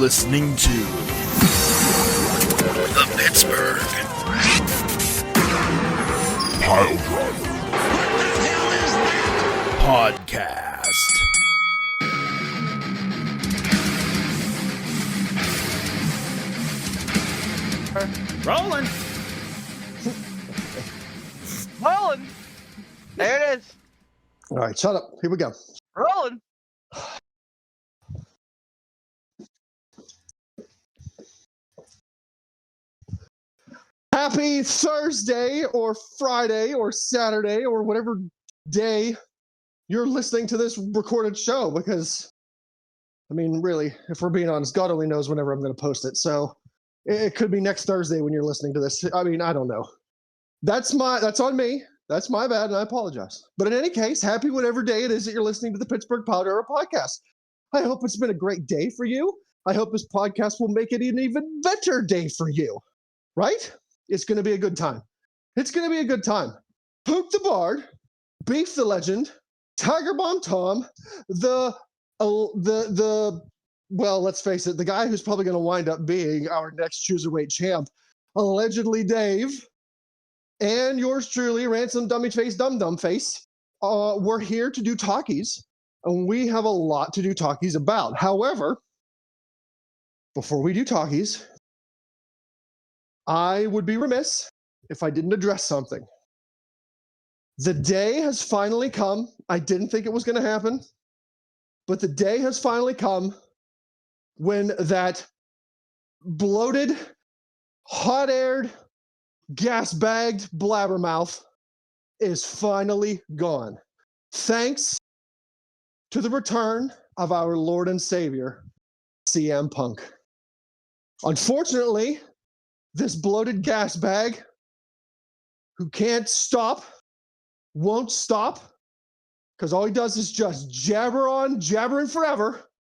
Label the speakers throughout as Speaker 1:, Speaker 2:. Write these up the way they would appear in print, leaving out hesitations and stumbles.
Speaker 1: listening to the Pittsburgh Piledriver Podcast.
Speaker 2: Rolling.
Speaker 3: Rolling. There it is.
Speaker 4: All right, shut up. Here we go.
Speaker 3: Rolling.
Speaker 4: Happy Thursday or Friday or Saturday or whatever day you're listening to this recorded show, because, I mean, really, if we're being honest, God only knows whenever I'm going to post it. So it could be next Thursday when you're listening to this. I mean, I don't know. That's on me. That's my bad, and I apologize. But in any case, happy whatever day it is that you're listening to the Pittsburgh Piledriver Podcast. I hope it's been a great day for you. I hope this podcast will make it an even better day for you. Right? It's going to be a good time. It's going to be a good time. Poop the Bard, Beef the Legend, Tiger Bomb Tom, well, let's face it, the guy who's probably going to wind up being our next Cruiserweight champ, allegedly Dave, and yours truly, Ransom Dummy Face Dum Dum Face. We're here to do talkies, and we have a lot to do talkies about. However, before we do talkies, I would be remiss if I didn't address something. The day has finally come. I didn't think it was going to happen, but the day has finally come when that bloated, hot-aired, gas-bagged blabbermouth is finally gone. Thanks to the return of our Lord and Savior, CM Punk. Unfortunately, this bloated gas bag who can't stop, won't stop, because all he does is just jabbering forever,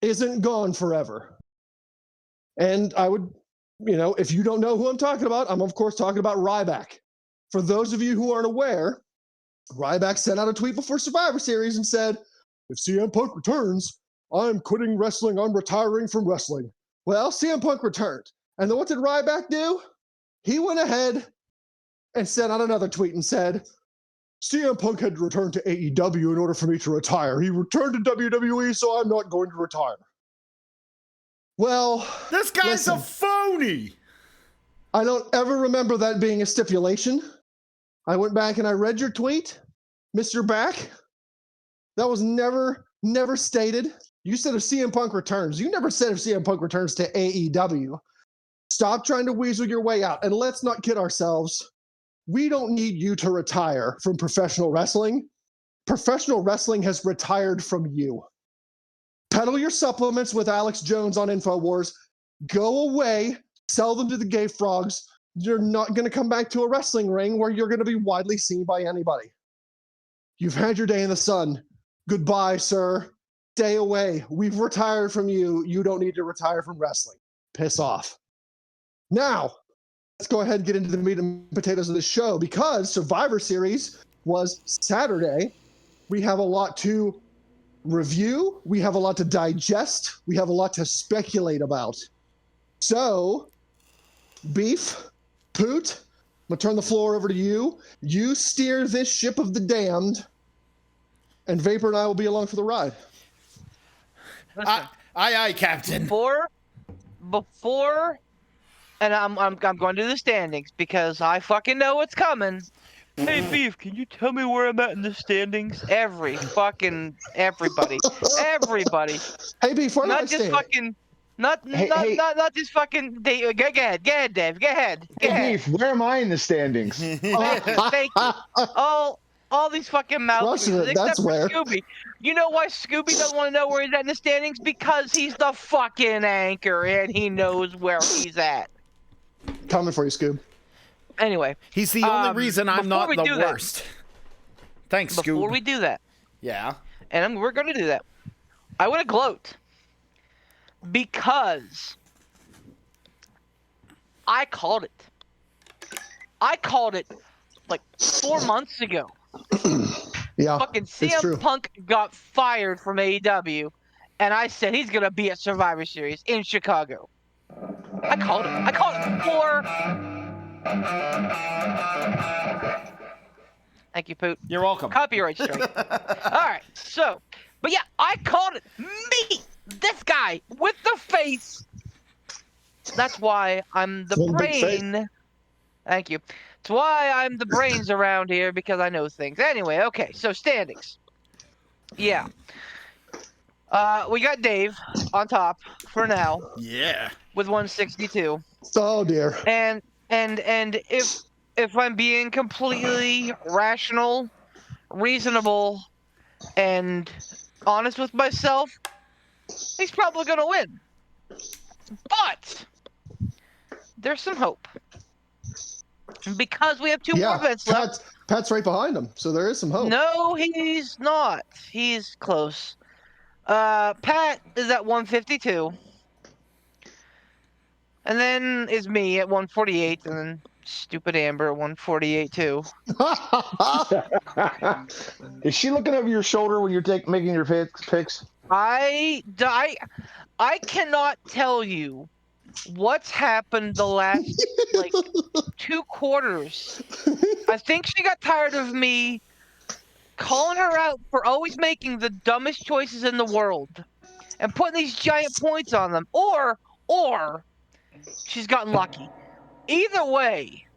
Speaker 4: isn't gone forever. And I would, if you don't know who I'm talking about, I'm of course talking about Ryback. For those of you who aren't aware, Ryback sent out a tweet before Survivor Series and said, if CM Punk returns, I'm quitting wrestling, I'm retiring from wrestling. Well, CM Punk returned. And then what did Ryback do? He went ahead and sent out another tweet and said, CM Punk had returned to AEW in order for me to retire. He returned to WWE, so I'm not going to retire. Well,
Speaker 2: This guy's a phony.
Speaker 4: I don't ever remember that being a stipulation. I went back and I read your tweet, Mr. Back. That was never stated. You said if CM Punk returns. You never said if CM Punk returns to AEW. Stop trying to weasel your way out. And let's not kid ourselves. We don't need you to retire from professional wrestling. Professional wrestling has retired from you. Peddle your supplements with Alex Jones on InfoWars. Go away. Sell them to the gay frogs. You're not going to come back to a wrestling ring where you're going to be widely seen by anybody. You've had your day in the sun. Goodbye, sir. Stay away. We've retired from you. You don't need to retire from wrestling. Piss off. Now, let's go ahead and get into the meat and potatoes of the show, because Survivor Series was Saturday. We have a lot to review. We have a lot to digest. We have a lot to speculate about. So, Beef, Poot, I'm going to turn the floor over to you. You steer this ship of the damned, and Vapor and I will be along for the ride.
Speaker 3: Listen,
Speaker 2: Aye, Captain.
Speaker 3: Before, and I'm going to do the standings because I fucking know what's coming. Hey Beef, can you tell me where I'm at in the standings? Everybody.
Speaker 4: Hey, Beef, where do I
Speaker 3: Not just
Speaker 4: stand?
Speaker 3: fucking. Not just fucking. Go ahead, Dave. Go ahead.
Speaker 5: Hey, Beef, where am I in the standings?
Speaker 3: Thank you. All these fucking mouths, except
Speaker 4: that's
Speaker 3: for
Speaker 4: where.
Speaker 3: Scooby. You know why Scooby doesn't want to know where he's at in the standings? Because he's the fucking anchor and he knows where he's at.
Speaker 4: Coming for you, Scoob.
Speaker 3: Anyway.
Speaker 2: He's the only reason I'm not the worst. Thanks, Scoob.
Speaker 3: Before we do that.
Speaker 2: Yeah.
Speaker 3: And we're going to do that. I want to gloat. Because I called it. I called it like 4 months ago.
Speaker 4: Yeah,
Speaker 3: Fucking
Speaker 4: it's true.
Speaker 3: CM Punk got fired from AEW, and I said he's gonna be at Survivor Series in Chicago. I called it. I called it before. Thank you, Poot.
Speaker 2: You're welcome.
Speaker 3: Copyright strike. All right, so, but yeah, I called it. Me, this guy with the face. That's why I'm the
Speaker 4: One big face.
Speaker 3: brain. Thank you. That's why I'm the brains around here, because I know things. Anyway, okay, so standings. Yeah. We got Dave on top for now
Speaker 2: Yeah.
Speaker 3: with 162.
Speaker 4: Oh dear.
Speaker 3: And if I'm being completely rational, reasonable, and honest with myself, he's probably gonna win. But there's some hope. Because we have two more events left.
Speaker 4: Pat's right behind him, so there is some hope.
Speaker 3: No, he's not. He's close. Pat is at 152. And then is me at 148, and then stupid Amber at 148 too.
Speaker 5: Is she looking over your shoulder when you're making your picks?
Speaker 3: I cannot tell you what's happened the last like 2 quarters. I think she got tired of me calling her out for always making the dumbest choices in the world and putting these giant points on them, or she's gotten lucky. Either way,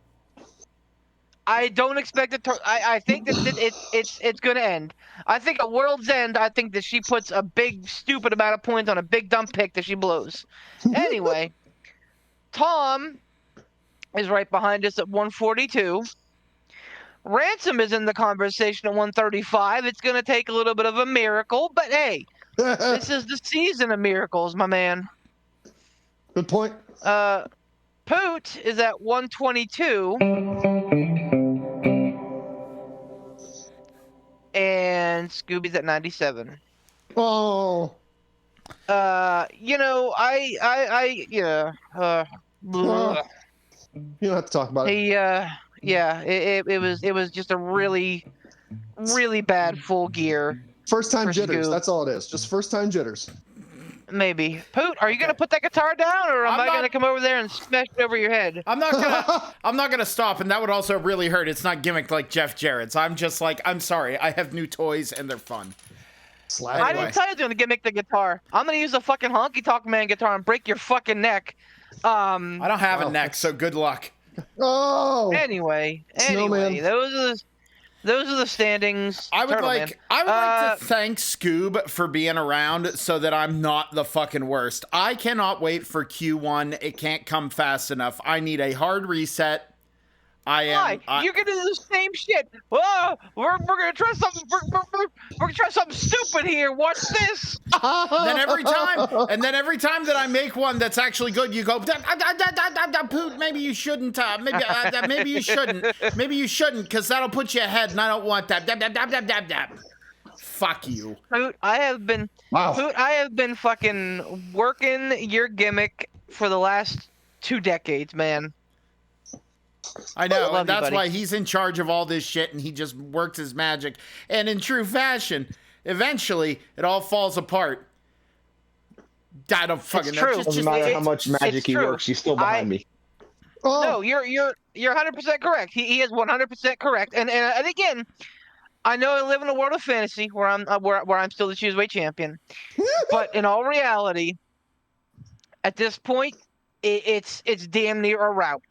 Speaker 3: I don't expect it to. I think that it's going to end. I think at World's End, I think that she puts a big stupid amount of points on a big dumb pick that she blows. Anyway, Tom is right behind us at 142. Ransom is in the conversation at 135. It's going to take a little bit of a miracle, but hey, this is the season of miracles, my man.
Speaker 4: Good point.
Speaker 3: Poot is at 122. And Scooby's at 97.
Speaker 4: Oh.
Speaker 3: You know, yeah.
Speaker 4: You don't have to talk about it.
Speaker 3: Yeah, it was just a really, really bad full gear.
Speaker 4: First time
Speaker 3: for
Speaker 4: jitters.
Speaker 3: Scoob.
Speaker 4: That's all it is. Just first time jitters.
Speaker 3: Maybe. Poot, are you gonna put that guitar down, or am
Speaker 2: I'm
Speaker 3: I
Speaker 2: not-
Speaker 3: gonna come over there and smash it over your head?
Speaker 2: I'm not gonna stop, and that would also really hurt. It's not gimmicked like Jeff Jarrett's. I'm just like, I'm sorry. I have new toys and they're fun.
Speaker 4: Slap
Speaker 3: I
Speaker 4: it.
Speaker 3: didn't tell you to gimmick the guitar. I'm gonna use a fucking honky tonk man guitar and break your fucking neck.
Speaker 2: I don't have
Speaker 4: Wow.
Speaker 2: a neck, so good luck.
Speaker 4: Oh.
Speaker 3: Anyway,
Speaker 4: Snowman.
Speaker 3: those are the standings.
Speaker 2: I would
Speaker 3: Turtle Man.
Speaker 2: like to thank Scoob for being around so that I'm not the fucking worst. I cannot wait for Q1. It can't come fast enough. I need a hard reset.
Speaker 3: Why? You're gonna do the same shit. Oh, we're gonna try something. We're gonna try something stupid here. Watch this.
Speaker 2: then every time that I make one that's actually good, you go, Poot, maybe you shouldn't. Maybe you shouldn't. Maybe you shouldn't, because that'll put you ahead, and I don't want that. Fuck you.
Speaker 3: Poot, I have been fucking working your gimmick for the last 2 decades, man.
Speaker 2: I know,
Speaker 3: Love
Speaker 2: and
Speaker 3: you,
Speaker 2: that's
Speaker 3: buddy.
Speaker 2: why he's in charge of all this shit, and he just works his magic. And in true fashion, eventually, it all falls apart. I don't fucking know.
Speaker 3: true.
Speaker 5: Doesn't matter how much magic
Speaker 3: it's
Speaker 5: he
Speaker 3: true.
Speaker 5: works, he's still behind me.
Speaker 4: Oh.
Speaker 3: No, you're 100% correct. He is 100% correct. And again, I know I live in a world of fantasy where I'm still the choose weight champion, but in all reality, at this point, it's damn near a rout.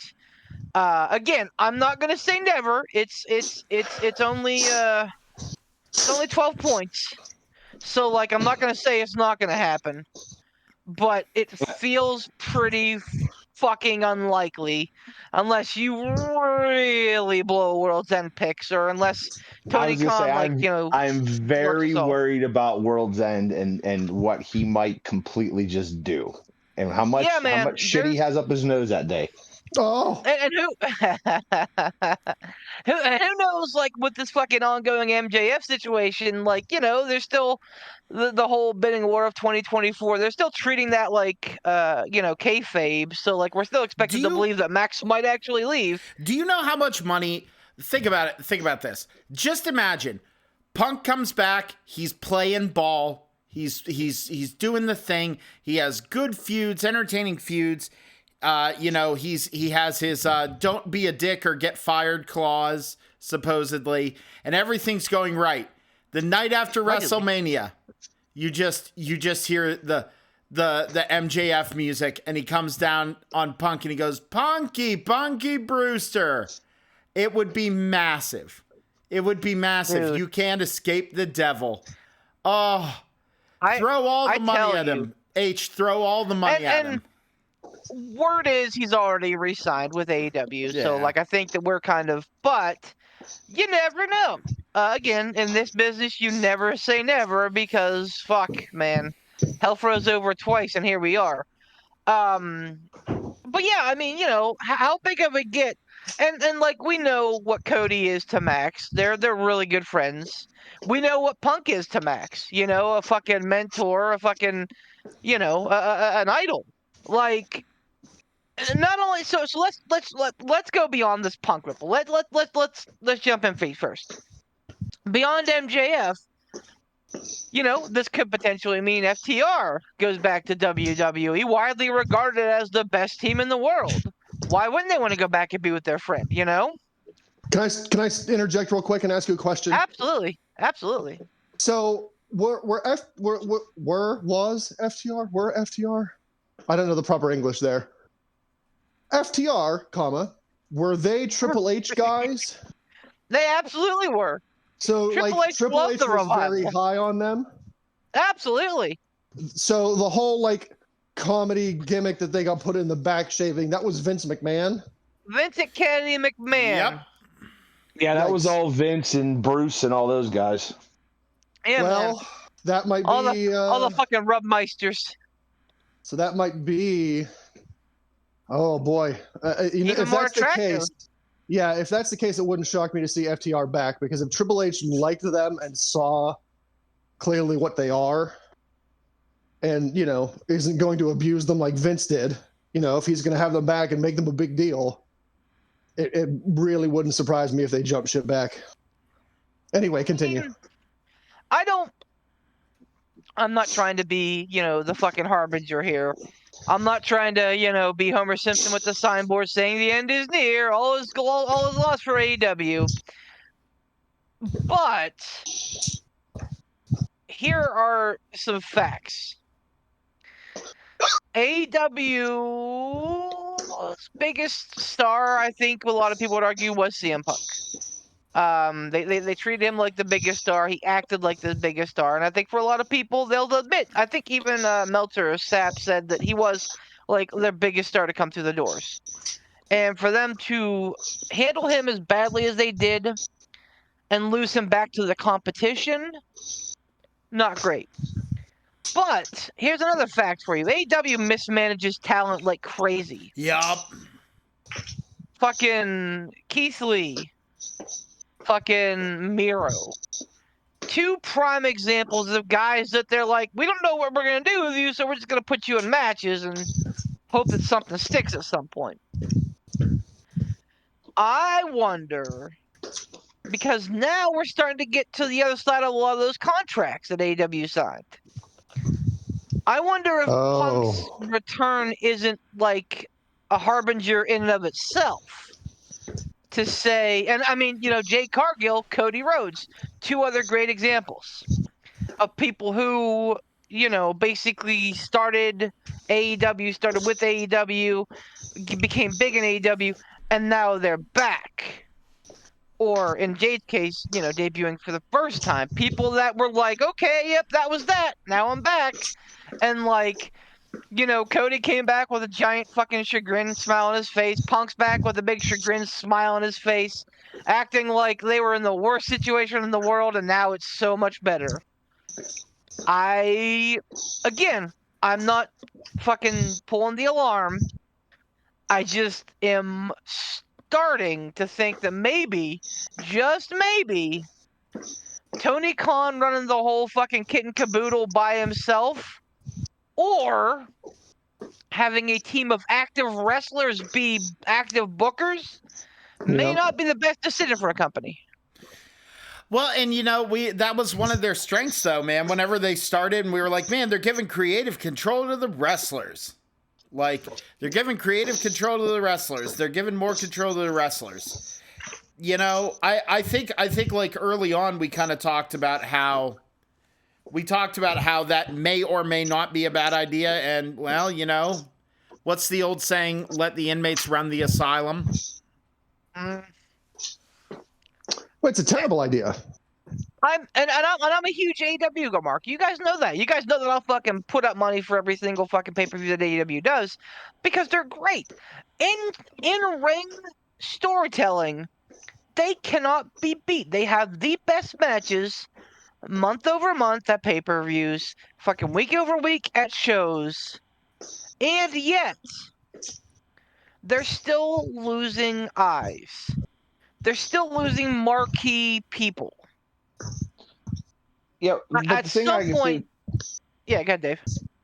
Speaker 3: Again, I'm not gonna say never. It's only 12 points, so like I'm not gonna say it's not gonna happen, but it feels pretty fucking unlikely unless you really blow World's End picks, or unless Tony Khan
Speaker 5: I'm very
Speaker 3: works all.
Speaker 5: worried about World's End and what he might completely just do, and how much shit he has up his nose that day.
Speaker 4: Oh.
Speaker 3: And who knows, like, with this fucking ongoing MJF situation, like, you know, there's still the whole bidding war of 2024. They're still treating that like, kayfabe. So, like, we're still expected to believe that Max might actually leave.
Speaker 2: Do you know how much money? Think about it. Think about this. Just imagine, Punk comes back. He's playing ball. He's doing the thing. He has good feuds, entertaining feuds. He has his don't be a dick or get fired clause, supposedly, and everything's going right. The night after WrestleMania, you just hear the MJF music, and he comes down on Punk and he goes, Punky Brewster. It would be massive. It would be massive.
Speaker 3: Dude.
Speaker 2: You can't escape the devil. Oh, throw all the money at him. Throw all the money at him.
Speaker 3: Word is he's already re-signed with AEW.
Speaker 2: Yeah.
Speaker 3: So, I think that we're kind of, but you never know. Again, in this business, you never say never because, fuck, man. Hell froze over twice, and here we are. But yeah, I mean, how big of a get? And we know what Cody is to Max. They're really good friends. We know what Punk is to Max. A fucking mentor, a fucking, an idol. Not only so let's go beyond this Punk ripple. Let's jump in feet first. Beyond MJF, this could potentially mean FTR goes back to WWE, widely regarded as the best team in the world. Why wouldn't they want to go back and be with their friend?
Speaker 4: Can I interject real quick and ask you a question?
Speaker 3: Absolutely.
Speaker 4: So was FTR? Were FTR? I don't know the proper English there. FTR, were they Triple H guys?
Speaker 3: They absolutely were.
Speaker 4: So Triple H was very high on them?
Speaker 3: Absolutely.
Speaker 4: So the whole comedy gimmick that they got put in the back shaving, that was Vince McMahon?
Speaker 3: Vincent Kennedy McMahon.
Speaker 2: Yep.
Speaker 5: Yeah, that was all Vince and Bruce and all those guys.
Speaker 3: Yeah,
Speaker 4: well,
Speaker 3: man.
Speaker 4: That might be...
Speaker 3: all the fucking Rubmeisters.
Speaker 4: So that might be... Oh, boy.
Speaker 3: Even more attractive.
Speaker 4: If that's the case, it wouldn't shock me to see FTR back, because if Triple H liked them and saw clearly what they are and, isn't going to abuse them like Vince did, if he's going to have them back and make them a big deal, it really wouldn't surprise me if they jump ship back. Anyway, continue.
Speaker 3: I'm not trying to be, the fucking harbinger here. I'm not trying to, be Homer Simpson with the signboard saying the end is near, all is lost for AEW. But here are some facts. AEW's biggest star, I think a lot of people would argue, was CM Punk. They treated him like the biggest star. He acted like the biggest star, and I think for a lot of people, they'll admit. I think even Meltzer or Sapp said that he was their biggest star to come through the doors. And for them to handle him as badly as they did and lose him back to the competition, not great. But here's another fact for you: AEW mismanages talent like crazy.
Speaker 2: Yup.
Speaker 3: Fucking Keith Lee. Fucking Miro. Two prime examples of guys that they're like, we don't know what we're going to do with you, so we're just going to put you in matches and hope that something sticks at some point. I wonder, because now we're starting to get to the other side of a lot of those contracts that AEW signed. I wonder if Punk's return isn't like a harbinger in and of itself. To say, and I mean, Jade Cargill, Cody Rhodes, two other great examples of people who, basically started with AEW, became big in AEW, and now they're back. Or in Jade's case, debuting for the first time. People that were like, okay, yep, that was that. Now I'm back. And Cody came back with a giant fucking chagrin smile on his face. Punk's back with a big chagrin smile on his face, acting like they were in the worst situation in the world, and now it's so much better. I'm not fucking pulling the alarm. I just am starting to think that maybe, just maybe, Tony Khan running the whole fucking kit and caboodle by himself, or having a team of active wrestlers be active bookers may not be the best decision for a company.
Speaker 2: Well, and that was one of their strengths, though, man. Whenever they started, and we were like, man, they're giving creative control to the wrestlers. Like, they're giving creative control to the wrestlers. They're giving more control to the wrestlers. I think like early on we kind of talked about how that may or may not be a bad idea. And well, what's the old saying? Let the inmates run the asylum.
Speaker 4: Well, it's a terrible idea.
Speaker 3: I'm a huge AEW go, Mark. You guys know that. You guys know that I'll fucking put up money for every single fucking pay-per-view that AEW does because they're great. In ring storytelling, they cannot be beat. They have the best matches month over month at pay-per-views, fucking week over week at shows, and yet they're still losing eyes. They're still losing marquee people.
Speaker 5: Yeah,
Speaker 3: at some point. Yeah, go ahead, Dave.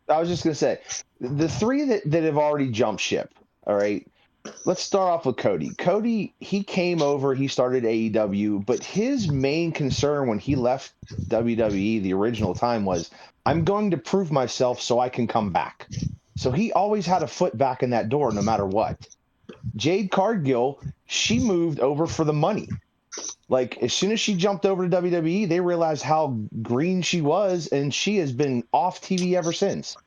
Speaker 5: I was just gonna say the three that have already jumped ship. All right, let's start off with Cody. Cody, he came over, he started AEW, but his main concern when he left WWE the original time was, I'm going to prove myself so I can come back. So he always had a foot back in that door no matter what. Jade Cargill, she moved over for the money. Like, as soon as she jumped over to WWE, they realized how green she was, and she has been off TV ever since.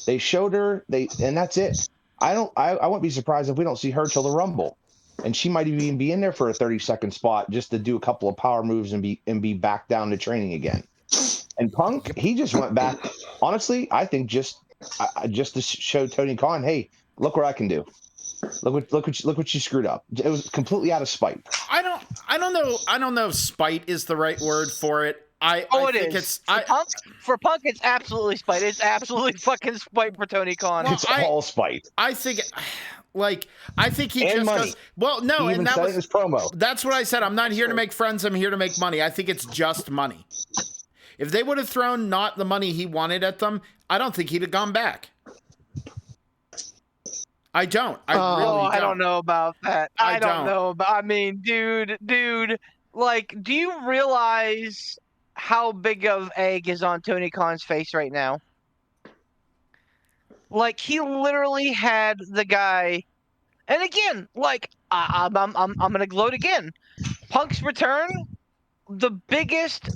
Speaker 5: They showed her, and that's it. I wouldn't be surprised if we don't see her till the Rumble, and she might even be in there for a 30-second spot just to do a couple of power moves and be back down to training again. And Punk, he just went back. Honestly, I think just to show Tony Khan, hey, look what I can do. Look what you screwed up. It was completely out of spite. I
Speaker 2: don't know if spite is the right word for it. I think
Speaker 3: is. For Punk, it's absolutely spite. It's absolutely fucking spite for Tony Khan.
Speaker 5: It's all spite.
Speaker 2: I think he
Speaker 5: and
Speaker 2: just
Speaker 5: money.
Speaker 2: goes, well, no,
Speaker 5: he
Speaker 2: and that was
Speaker 5: his promo.
Speaker 2: That's what I said. I'm not here to make friends. I'm here to make money. I think it's just money. If they would have thrown not the money he wanted at them, I don't think he'd have gone back. I don't. I really don't.
Speaker 3: I don't know about that. I don't know about. I mean, dude. Like, do you realize how big of egg is on Tony Khan's face right now? Like, he literally had the guy, and again, like, I'm gonna gloat again. Punk's return, the biggest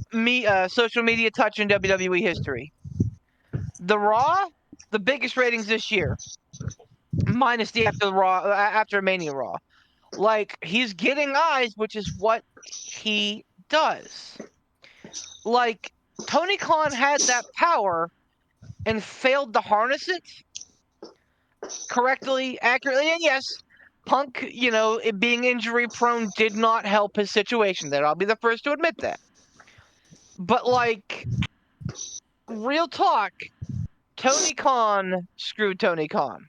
Speaker 3: social media touch in WWE history. The Raw, the biggest ratings this year. Minus the after Mania Raw. Like, he's getting eyes, which is what he does. Like, Tony Khan had that power and failed to harness it correctly, accurately. And yes, Punk, it being injury prone did not help his situation there. I'll be the first to admit that. But, like, real talk, Tony Khan screwed Tony Khan.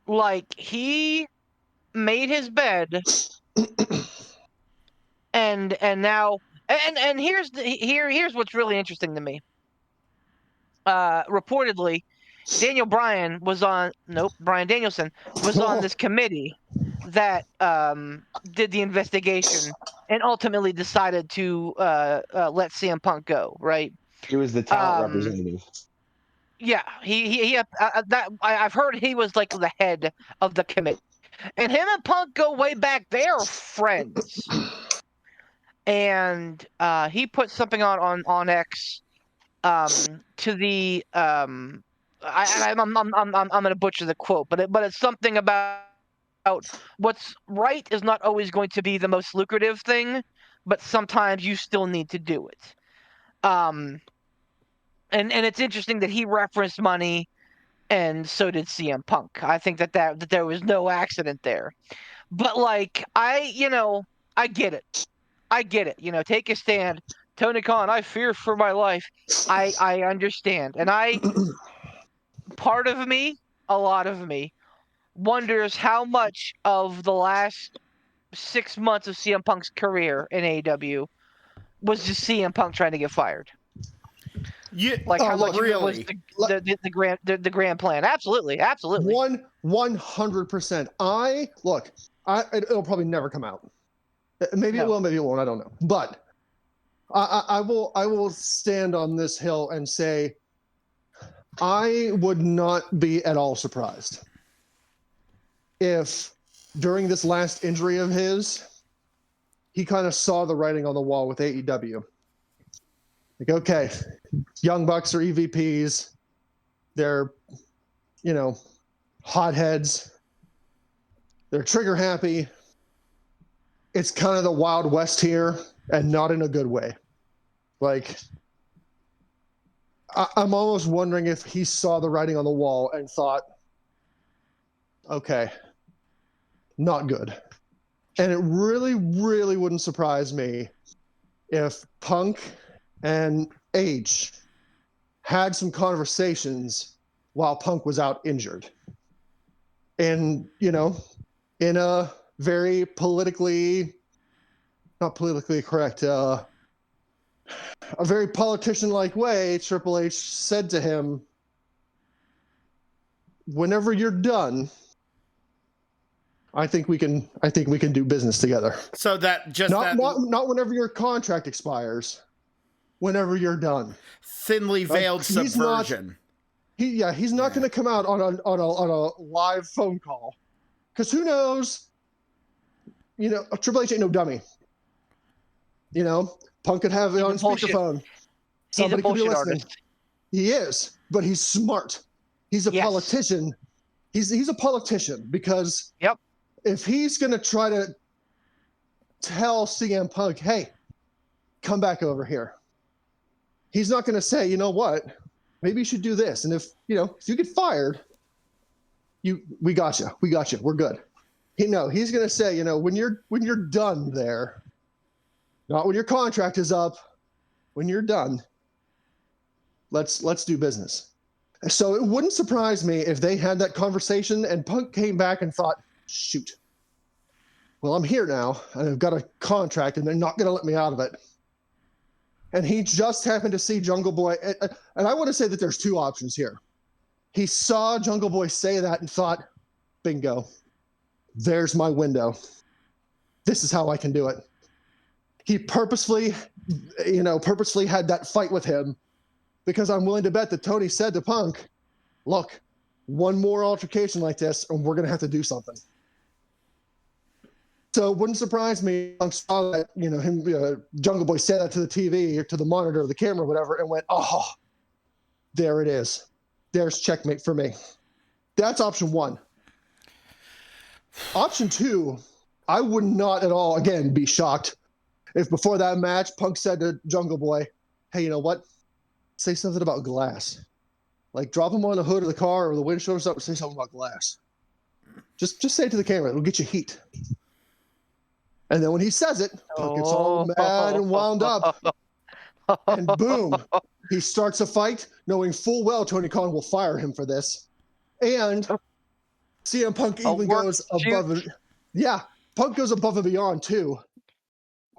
Speaker 3: Like, he made his bed, and now here's what's really interesting to me. Reportedly, Brian Danielson was on this committee that did the investigation and ultimately decided to let CM Punk go. Right?
Speaker 5: He was the talent representative.
Speaker 3: Yeah, I've heard he was like the head of the committee, and him and Punk go way back. They are friends, and he put something on X to the I'm gonna butcher the quote, but it's something about what's right is not always going to be the most lucrative thing, but sometimes you still need to do it. And it's interesting that he referenced money, and so did CM Punk. I think that there was no accident there. But, like, I get it. I get it. Take a stand. Tony Khan, I fear for my life. I understand. And part of me, a lot of me, wonders how much of the last 6 months of CM Punk's career in AEW was just CM Punk trying to get fired.
Speaker 2: Yeah,
Speaker 3: like how much really was the grand plan? Absolutely.
Speaker 4: 100%. It'll probably never come out. Maybe it will, maybe it won't. I don't know. But I will stand on this hill and say I would not be at all surprised if during this last injury of his, he kind of saw the writing on the wall with AEW. Like, okay, Young Bucks are EVPs. They're, hotheads. They're trigger happy. It's kind of the Wild West here, and not in a good way. Like, I'm almost wondering if he saw the writing on the wall and thought, okay, not good. And it really, really wouldn't surprise me if Punk and H had some conversations while Punk was out injured. And, in a very not politically correct, a very politician-like way, Triple H said to him, whenever you're done, I think we can do business together.
Speaker 2: So that
Speaker 4: not whenever your contract expires, whenever you're done.
Speaker 2: Thinly veiled subversion.
Speaker 4: He's not going to come out on a live phone call, because who knows? Triple H ain't no dummy. Punk could have it on speakerphone.
Speaker 3: He's a bullshit artist.
Speaker 4: He is, but he's smart. He's a politician. He's a politician, because if he's going to try to tell CM Punk, hey, come back over here, he's not going to say, you know what, maybe you should do this. And if you get fired, we got you. We're good. He's going to say, when you're done there, not when your contract is up, when you're done, let's do business. So it wouldn't surprise me if they had that conversation and Punk came back and thought, shoot, well, I'm here now and I've got a contract and they're not going to let me out of it. And he just happened to see Jungle Boy. And I want to say that there's two options here. He saw Jungle Boy say that and thought, bingo, there's my window. This is how I can do it. He purposefully had that fight with him, because I'm willing to bet that Tony said to Punk, look, one more altercation like this and we're going to have to do something. So it wouldn't surprise me if Punk saw that, Jungle Boy said that to the TV or to the monitor or the camera or whatever, and went, oh, there it is. There's checkmate for me. That's option one. Option two, I would not at all, again, be shocked if before that match, Punk said to Jungle Boy, hey, you know what? Say something about glass. Like, drop him on the hood of the car or the windshield or something. Say something about glass. Just say it to the camera. It'll get you heat. And then when he says it, Punk gets all mad and wound up. And boom, he starts a fight, knowing full well Tony Khan will fire him for this. And CM Punk even goes above it. Yeah, Punk goes above and beyond, too,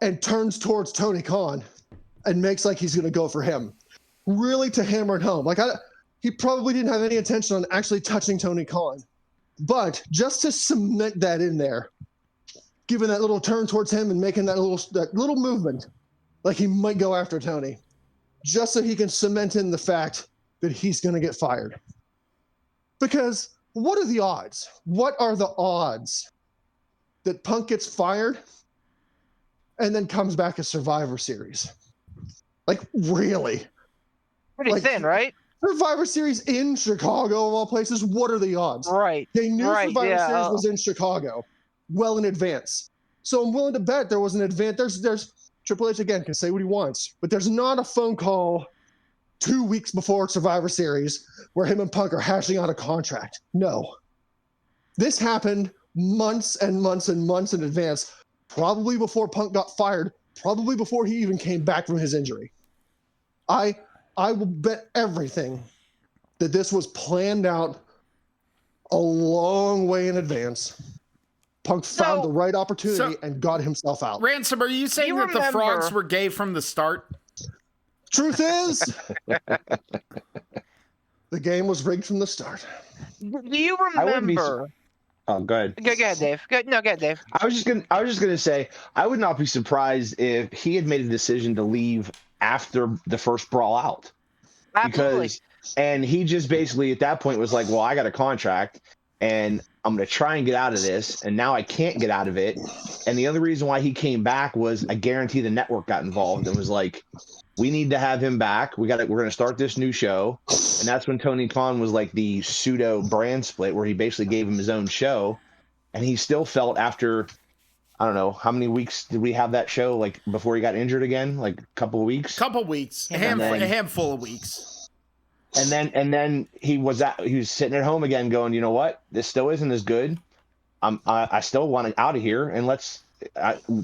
Speaker 4: and turns towards Tony Khan and makes like he's going to go for him. Really to hammer it home. Like, he probably didn't have any intention on actually touching Tony Khan. But just to cement that in there, giving that little turn towards him and making that little movement, like he might go after Tony, just so he can cement in the fact that he's going to get fired. Because what are the odds? What are the odds that Punk gets fired and then comes back as Survivor Series? Like, really?
Speaker 3: Pretty thin, right?
Speaker 4: Survivor Series in Chicago, of all places. What are the odds?
Speaker 3: Right.
Speaker 4: They knew Survivor Series was in Chicago well in advance. So I'm willing to bet there was an advance. There's Triple H, again, can say what he wants, but there's not a phone call 2 weeks before Survivor Series where him and Punk are hashing out a contract. No. This happened months and months and months in advance, probably before Punk got fired, probably before he even came back from his injury. I will bet everything that this was planned out a long way in advance. Punk found the right opportunity and got himself out.
Speaker 2: Ransom, are you saying that the frogs were gay from the start?
Speaker 4: Truth is, the game was rigged from the start.
Speaker 3: Do you remember
Speaker 5: Oh, go ahead.
Speaker 3: Go ahead, Dave. Go ahead, Dave.
Speaker 5: I was just gonna say I would not be surprised if he had made a decision to leave after the first brawl out.
Speaker 3: Absolutely.
Speaker 5: And he just basically at that point was like, well, I got a contract and I'm going to try and get out of this. And now I can't get out of it. And the other reason why he came back was I guarantee the network got involved and was like, we need to have him back. We're going to start this new show. And that's when Tony Khan was like the pseudo brand split where he basically gave him his own show. And he still felt after, I don't know, how many weeks did we have that show? Like before he got injured again, like a couple of weeks?
Speaker 2: Couple weeks, a handful of weeks.
Speaker 5: And then he was sitting at home again going, you know what? This still isn't as good. I still want it out of here. And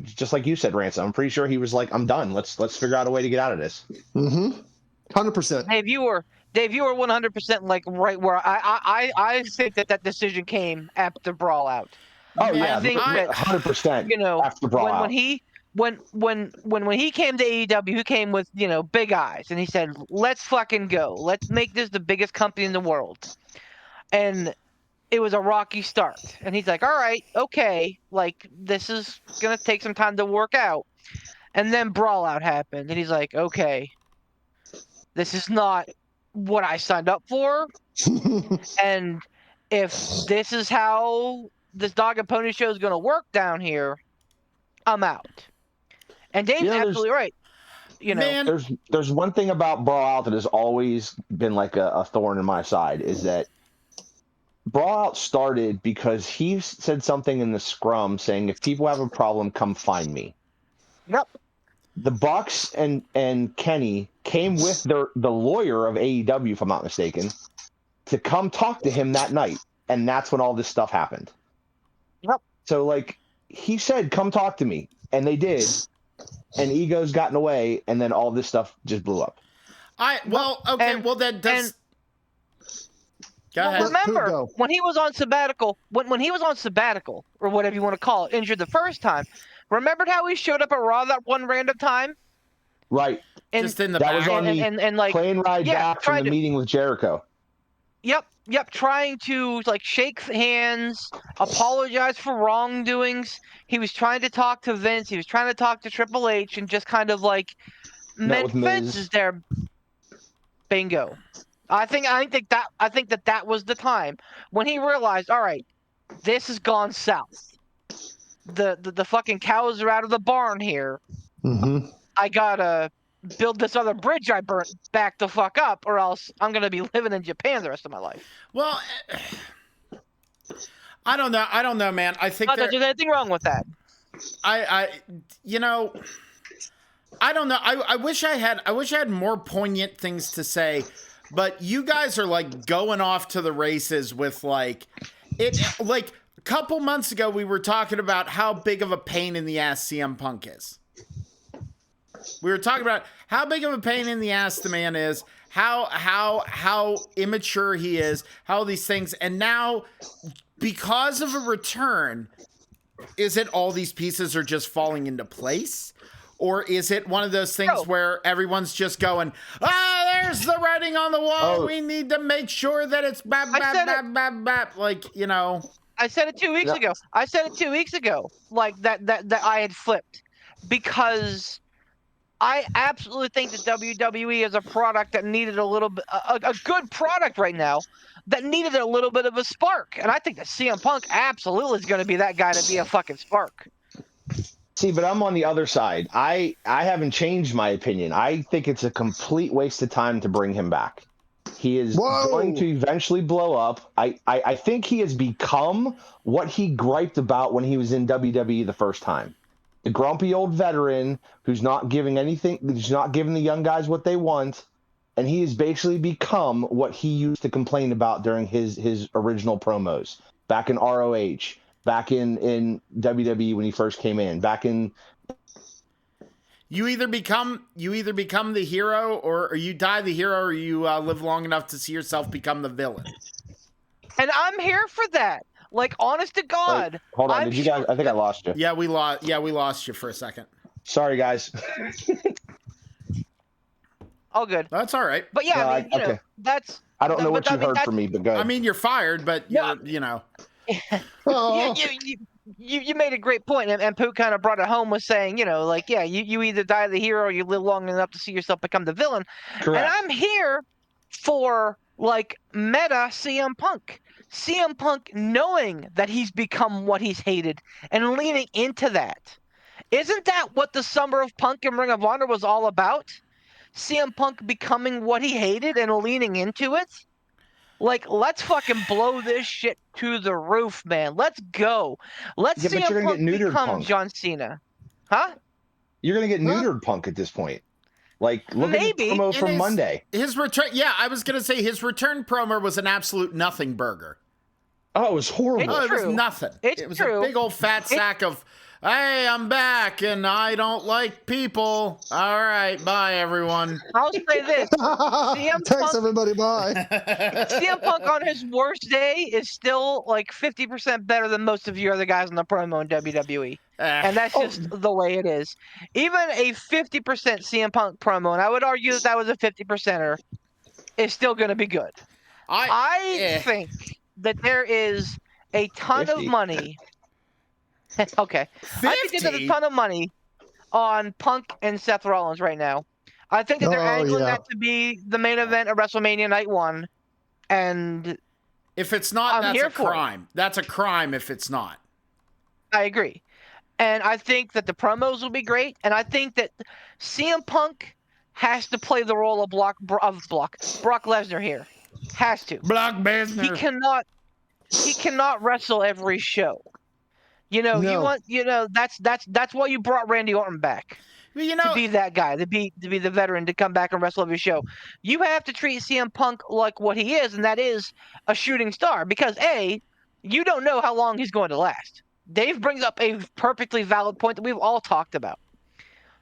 Speaker 5: just like you said, Ransom, I'm pretty sure he was like, I'm done. Let's figure out a way to get out of this.
Speaker 4: 100%.
Speaker 3: Dave, you were 100% like right where I think that decision came after Brawl Out.
Speaker 5: Oh yeah,
Speaker 3: I think
Speaker 5: 100%.
Speaker 3: You know,
Speaker 5: after Brawl Out.
Speaker 3: when he came to AEW, he came with, you know, big eyes, and he said, "Let's fucking go. Let's make this the biggest company in the world." And it was a rocky start. And he's like, "All right, okay, like this is gonna take some time to work out." And then Brawl Out happened, and he's like, "Okay, this is not what I signed up for." And if this is how this dog and pony show is gonna work down here, I'm out. And Dave's absolutely right. You know,
Speaker 2: Man.
Speaker 5: There's one thing about Brawl Out that has always been like a thorn in my side is that Brawl Out started because he said something in the scrum saying, if people have a problem, come find me.
Speaker 3: Yep.
Speaker 5: The Bucks and Kenny came with the lawyer of AEW, if I'm not mistaken, to come talk to him that night. And that's when all this stuff happened.
Speaker 3: Yep.
Speaker 5: So, like, he said, come talk to me. And they did. And egos got in the way. And then all this stuff just blew up.
Speaker 2: Go ahead.
Speaker 3: Remember, when he was on sabbatical, when he was on sabbatical, or whatever you want to call it, injured the first time, remembered how he showed up at Raw that one random time?
Speaker 5: Right.
Speaker 3: And,
Speaker 2: Just in the
Speaker 5: that
Speaker 2: back.
Speaker 5: was on the
Speaker 3: like,
Speaker 5: plane ride back from the meeting with Jericho.
Speaker 3: Yep, trying to like shake hands, apologize for wrongdoings. He was trying to talk to Vince. He was trying to talk to Triple H, and just kind of like meant fences there. Bingo. I think that was the time when he realized, all right, this has gone south. The fucking cows are out of the barn here.
Speaker 4: Mm-hmm.
Speaker 3: I gotta build this other bridge I burnt back the fuck up, or else I'm gonna be living in Japan the rest of my life.
Speaker 2: Well, I don't know, man. I think
Speaker 3: Not that there's anything wrong with that.
Speaker 2: I don't know. I wish I had more poignant things to say, but you guys are like going off to the races with like it. Like a couple months ago, we were talking about how big of a pain in the ass CM Punk is. We were talking about how big of a pain in the ass the man is, how immature he is, how these things, and now because of a return, is it all these pieces are just falling into place? Or is it one of those things where everyone's just going, there's the writing on the wall. We need to make sure that it's bap, like, you know.
Speaker 3: I said it 2 weeks ago. Like that I had flipped because I absolutely think that WWE is a product that needed a little bit, a good product right now that needed a little bit of a spark. And I think that CM Punk absolutely is going to be that guy to be a fucking spark.
Speaker 5: See, but I'm on the other side. I haven't changed my opinion. I think it's a complete waste of time to bring him back. He is going to eventually blow up. I think he has become what he griped about when he was in WWE the first time. The grumpy old veteran who's not giving anything, who's not giving the young guys what they want. And he has basically become what he used to complain about during his original promos back in ROH. Back in WWE when he first came in, back in.
Speaker 2: You either become the hero, or you die the hero, or you live long enough to see yourself become the villain.
Speaker 3: And I'm here for that. Like, honest to God.
Speaker 5: Wait, hold on, did you guys? I think I lost you.
Speaker 2: Yeah, we lost you for a second.
Speaker 5: Sorry, guys.
Speaker 3: All good.
Speaker 2: That's all right.
Speaker 3: But yeah, I mean, you know, that's.
Speaker 5: I don't know what you heard from me, but go ahead.
Speaker 2: I mean, you're fired, but you know.
Speaker 4: Oh,
Speaker 3: you made a great point, and Pooh kind of brought it home with saying, like, yeah, you either die the hero or you live long enough to see yourself become the villain.
Speaker 5: Correct.
Speaker 3: And I'm here for like meta CM Punk. CM Punk knowing that he's become what he's hated and leaning into that. Isn't that what the Summer of Punk and Ring of Honor was all about? CM Punk becoming what he hated and leaning into it? Like, let's fucking blow this shit to the roof, man. Let's go. Let's
Speaker 5: Yeah, but
Speaker 3: CM
Speaker 5: you're gonna
Speaker 3: Punk
Speaker 5: get neutered,
Speaker 3: become
Speaker 5: Punk.
Speaker 3: John Cena. Huh?
Speaker 5: You're gonna get
Speaker 4: Huh?
Speaker 5: neutered, Punk, at this point. Like, look at
Speaker 3: Maybe.
Speaker 5: the promo from
Speaker 2: his-
Speaker 5: Monday.
Speaker 2: His return, yeah, I was gonna say his return promo was an absolute nothing burger.
Speaker 5: Oh, it was horrible.
Speaker 2: Oh, it was
Speaker 3: true.
Speaker 2: nothing.
Speaker 3: It's
Speaker 2: it was
Speaker 3: true.
Speaker 2: a big old fat sack of, hey, I'm back and I don't like people. All right, bye everyone.
Speaker 3: I'll say this.
Speaker 4: thanks
Speaker 3: Punk-
Speaker 4: everybody. Bye.
Speaker 3: CM Punk on his worst day is still like 50% better than most of you other guys on the promo in WWE. And that's just the way it is. Even a 50% CM Punk promo, and I would argue that was a 50%er, is still going to be good. I think that there is a ton
Speaker 5: 50.
Speaker 3: of money. Okay. I think there's a ton of money on Punk and Seth Rollins right now. I think that they're angling that to be the main event of WrestleMania Night 1. And
Speaker 2: if it's not,
Speaker 3: I'm
Speaker 2: that's
Speaker 3: here
Speaker 2: a
Speaker 3: for it.
Speaker 2: crime. That's a crime if it's not.
Speaker 3: I agree. And I think that the promos will be great. And I think that CM Punk has to play the role of Brock Lesnar here. Has to.
Speaker 2: Brock Lesnar.
Speaker 3: He cannot wrestle every show.
Speaker 4: No.
Speaker 3: That's why you brought Randy Orton back. To be that guy, to be the veteran, to come back and wrestle every show. You have to treat CM Punk like what he is, and that is a shooting star. Because A, you don't know how long he's going to last. Dave brings up a perfectly valid point that we've all talked about.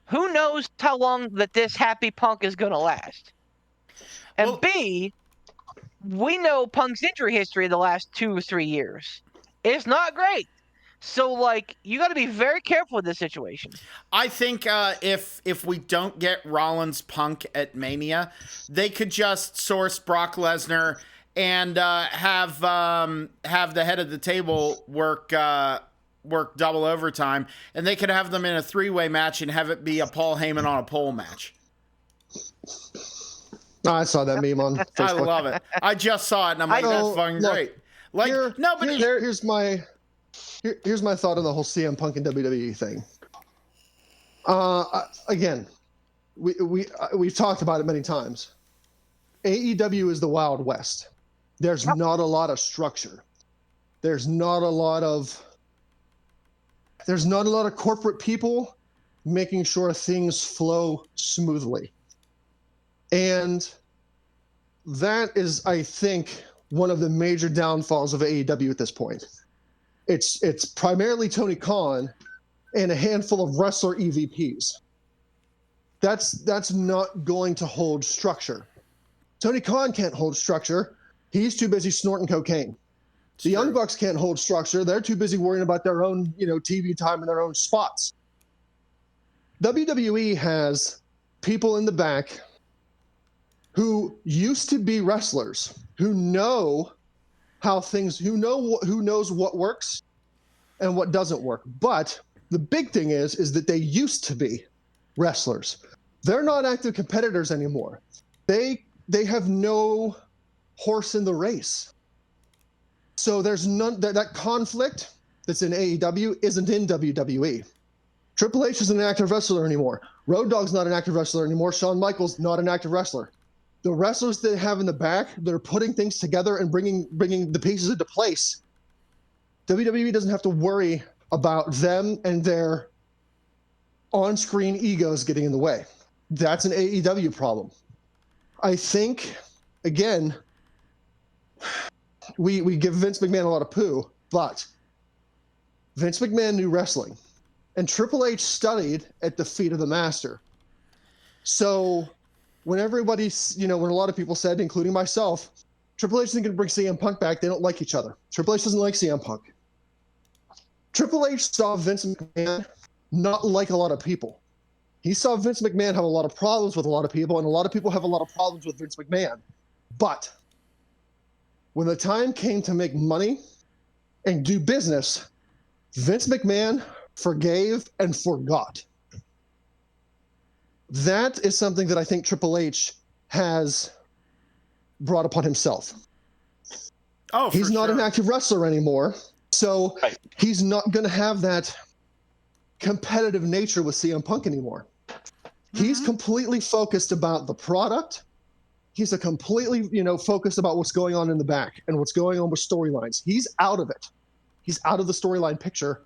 Speaker 3: Who knows how long that this happy Punk is going to last? And B, we know Punk's injury history the last 2 or 3 years. It's not great. So, you got to be very careful with this situation.
Speaker 2: I think if we don't get Rollins Punk at Mania, they could just source Brock Lesnar and have the head of the table work double overtime, and they could have them in a 3-way match and have it be a Paul Heyman on a pole match.
Speaker 4: I saw that meme on Facebook.
Speaker 2: I love it. I just saw it, and I'm like, that's fucking great.
Speaker 4: Here's my thought on the whole CM Punk and WWE thing. Again, we've talked about it many times. AEW is the Wild West. There's not a lot of structure. There's not a lot of corporate people making sure things flow smoothly. And that is, I think, one of the major downfalls of AEW at this point. It's primarily Tony Khan and a handful of wrestler EVPs. That's not going to hold structure. Tony Khan can't hold structure. He's too busy snorting cocaine. The Young Bucks can't hold structure. They're too busy worrying about their own, TV time and their own spots. WWE has people in the back who used to be wrestlers, who know how things, who knows what works and what doesn't work. But the big thing is that they used to be wrestlers. They're not active competitors anymore. They have no horse in the race. So there's none, that conflict that's in AEW isn't in WWE. Triple H isn't an active wrestler anymore. Road Dogg's not an active wrestler anymore. Shawn Michaels not an active wrestler. The wrestlers they have in the back, they're putting things together and bringing the pieces into place. WWE doesn't have to worry about them and their on-screen egos getting in the way. That's an AEW problem. I think, again, we give Vince McMahon a lot of poo, but Vince McMahon knew wrestling, and Triple H studied at the feet of the master. So when everybody's, when a lot of people said, including myself, Triple H isn't going to bring CM Punk back, they don't like each other. Triple H doesn't like CM Punk. Triple H saw Vince McMahon not like a lot of people. He saw Vince McMahon have a lot of problems with a lot of people, and a lot of people have a lot of problems with Vince McMahon. But when the time came to make money and do business, Vince McMahon forgave and forgot. That is something that I think Triple H has brought upon himself.
Speaker 2: Oh,
Speaker 4: he's not an active wrestler anymore, so he's not going to have that competitive nature with CM Punk anymore. He's completely focused about the product. He's a completely, focused about what's going on in the back and what's going on with storylines. He's out of it. He's out of the storyline picture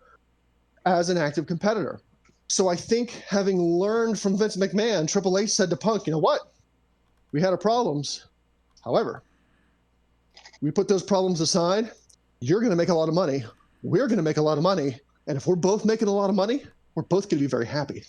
Speaker 4: as an active competitor. So I think having learned from Vince McMahon, Triple H said to Punk, you know what? We had our problems. However, we put those problems aside. You're going to make a lot of money. We're going to make a lot of money. And if we're both making a lot of money, we're both going to be very happy.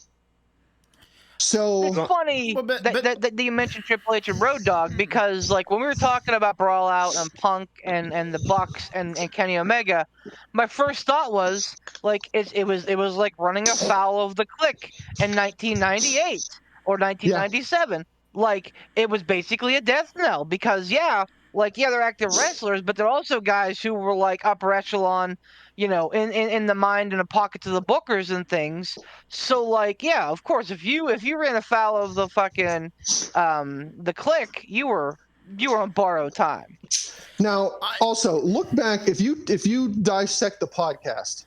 Speaker 4: So
Speaker 3: it's funny that you mentioned Triple H and Road Dogg, because like when we were talking about Brawl Out and Punk and the Bucks and Kenny Omega, my first thought was like it was like running afoul of the Clique in 1998 or 1997. Yeah. Like it was basically a death knell because they're active wrestlers, but they're also guys who were like upper echelon, in the mind and the pockets of the bookers and things. So like, yeah, of course, if you ran afoul of the fucking the Clique, you were on borrowed time.
Speaker 4: Now, also look back if you dissect the podcast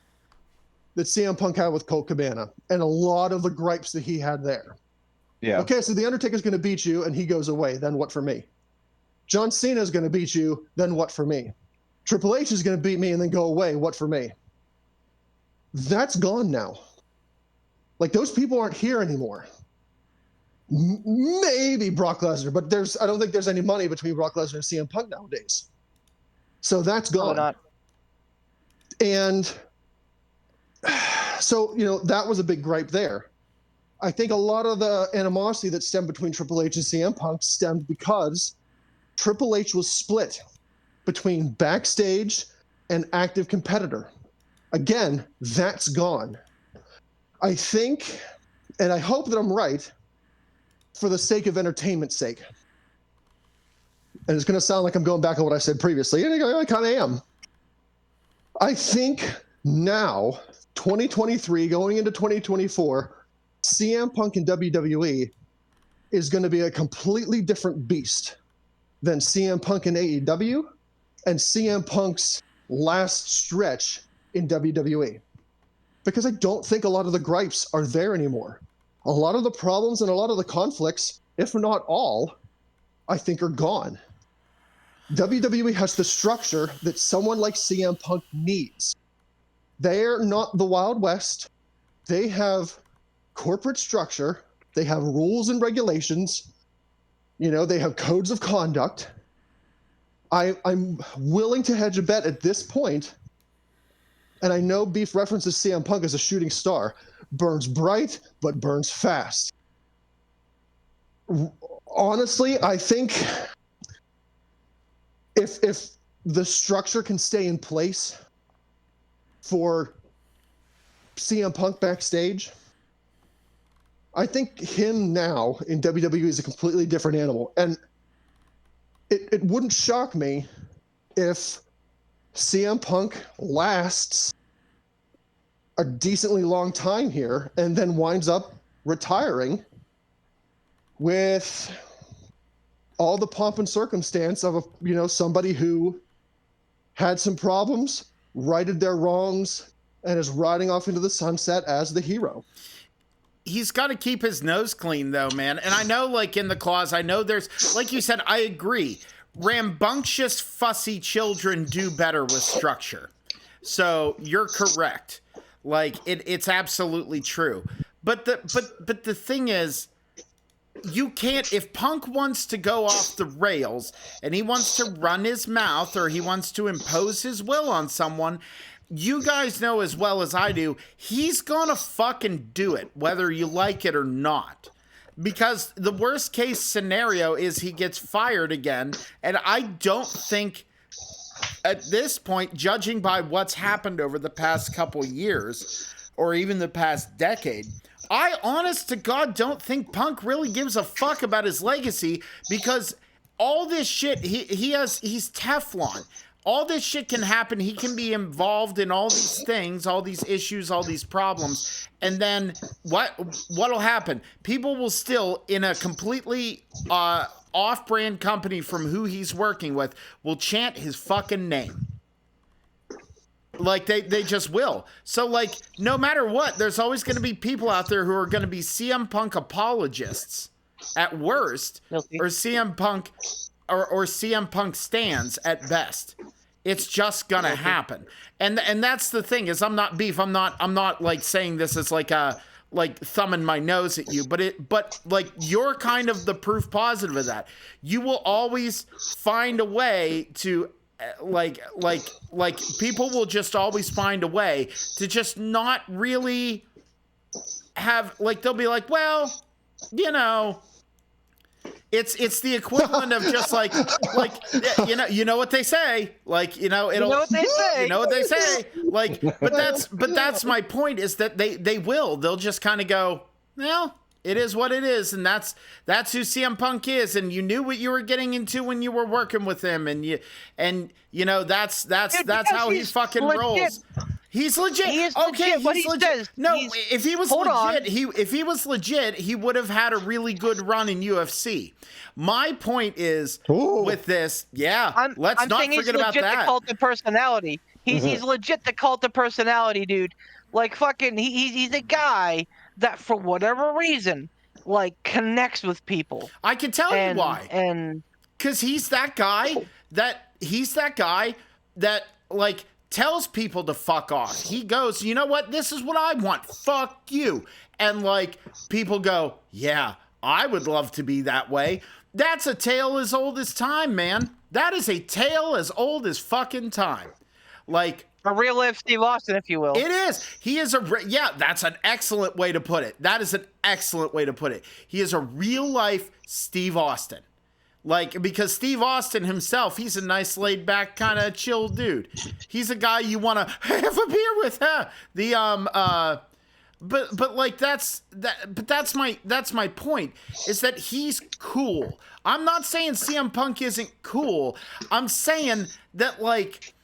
Speaker 4: that CM Punk had with Colt Cabana and a lot of the gripes that he had there. Yeah. Okay, so the Undertaker's going to beat you and he goes away. Then what for me? John Cena is going to beat you. Then what for me? Triple H is going to beat me and then go away. What for me? That's gone now. Like those people aren't here anymore. Maybe Brock Lesnar, but I don't think there's any money between Brock Lesnar and CM Punk nowadays. So that's gone.
Speaker 3: Not.
Speaker 4: And so, that was a big gripe there. I think a lot of the animosity that stemmed between Triple H and CM Punk stemmed because Triple H was split between backstage and active competitor. Again, that's gone. I think, and I hope that I'm right, for the sake of entertainment's sake. And it's going to sound like I'm going back on what I said previously, and I kind of am. I think now, 2023, going into 2024, CM Punk in WWE is going to be a completely different beast than CM Punk in AEW and CM Punk's last stretch in WWE. Because I don't think a lot of the gripes are there anymore. A lot of the problems and a lot of the conflicts, if not all, I think are gone. WWE has the structure that someone like CM Punk needs. They're not the Wild West. They have corporate structure. They have rules and regulations. They have codes of conduct. I'm willing to hedge a bet at this point, and I know Beef references CM Punk as a shooting star. Burns bright, but burns fast. Honestly, I think if the structure can stay in place for CM Punk backstage, I think him now in WWE is a completely different animal. And it wouldn't shock me if CM Punk lasts a decently long time here and then winds up retiring with all the pomp and circumstance of somebody who had some problems, righted their wrongs, and is riding off into the sunset as the hero.
Speaker 2: He's got to keep his nose clean, though, man. And I know, like, in the clause, I know there's, like you said, I agree. Rambunctious, fussy children do better with structure. So you're correct. Like, it's absolutely true. But the thing is, you can't, if Punk wants to go off the rails and he wants to run his mouth or he wants to impose his will on someone, you guys know as well as I do, he's gonna fucking do it, whether you like it or not. Because the worst case scenario is he gets fired again, and I don't think at this point, judging by what's happened over the past couple years, or even the past decade, I honest to God don't think Punk really gives a fuck about his legacy, because all this shit, he's Teflon. All this shit can happen. He can be involved in all these things, all these issues, all these problems. And then what'll happen? People will still, in a completely off-brand company from who he's working with, will chant his fucking name. Like, they just will. So, like, no matter what, there's always going to be people out there who are going to be CM Punk apologists at worst, or CM Punk or CM Punk stands at best. It's just gonna happen. And that's the thing, is I'm not beef. I'm not like saying this as like thumbing my nose at you, but like, you're kind of the proof positive of that. You will always find a way to like people will just always find a way to just not really have, like, they'll be like, well, you know, it's the equivalent of just like you know what they say, like, you know, it'll, you know what they say, like, but that's my point, is that they'll just kind of go, well, it is what it is, and that's who CM Punk is, and you knew what you were getting into when you were working with him, and you know, that's how he fucking rolls. He's legit.
Speaker 3: He is
Speaker 2: okay,
Speaker 3: legit. What he says.
Speaker 2: No, if he was legit, he would have had a really good run in UFC. My point is, with this, let's not forget about that.
Speaker 3: He's legit the cult of personality. He's legit the cult of personality, dude. Like, fucking, he's a guy that, for whatever reason, like, connects with people.
Speaker 2: I can tell you why.
Speaker 3: And
Speaker 2: because he's that guy that like, tells people to fuck off. He goes, you know what? This is what I want. Fuck you. And, like, people go, yeah, I would love to be that way. That's a tale as old as time, man. That is a tale as old as fucking time. Like,
Speaker 3: a real life Steve Austin, if you will.
Speaker 2: It is. He is that's an excellent way to put it. That is an excellent way to put it. He is a real life Steve Austin. Like, because Steve Austin himself, he's a nice, laid-back, kind of chill dude. He's a guy you want to have a beer with, huh? But like, that's my point, is that he's cool. I'm not saying CM Punk isn't cool. I'm saying that, like,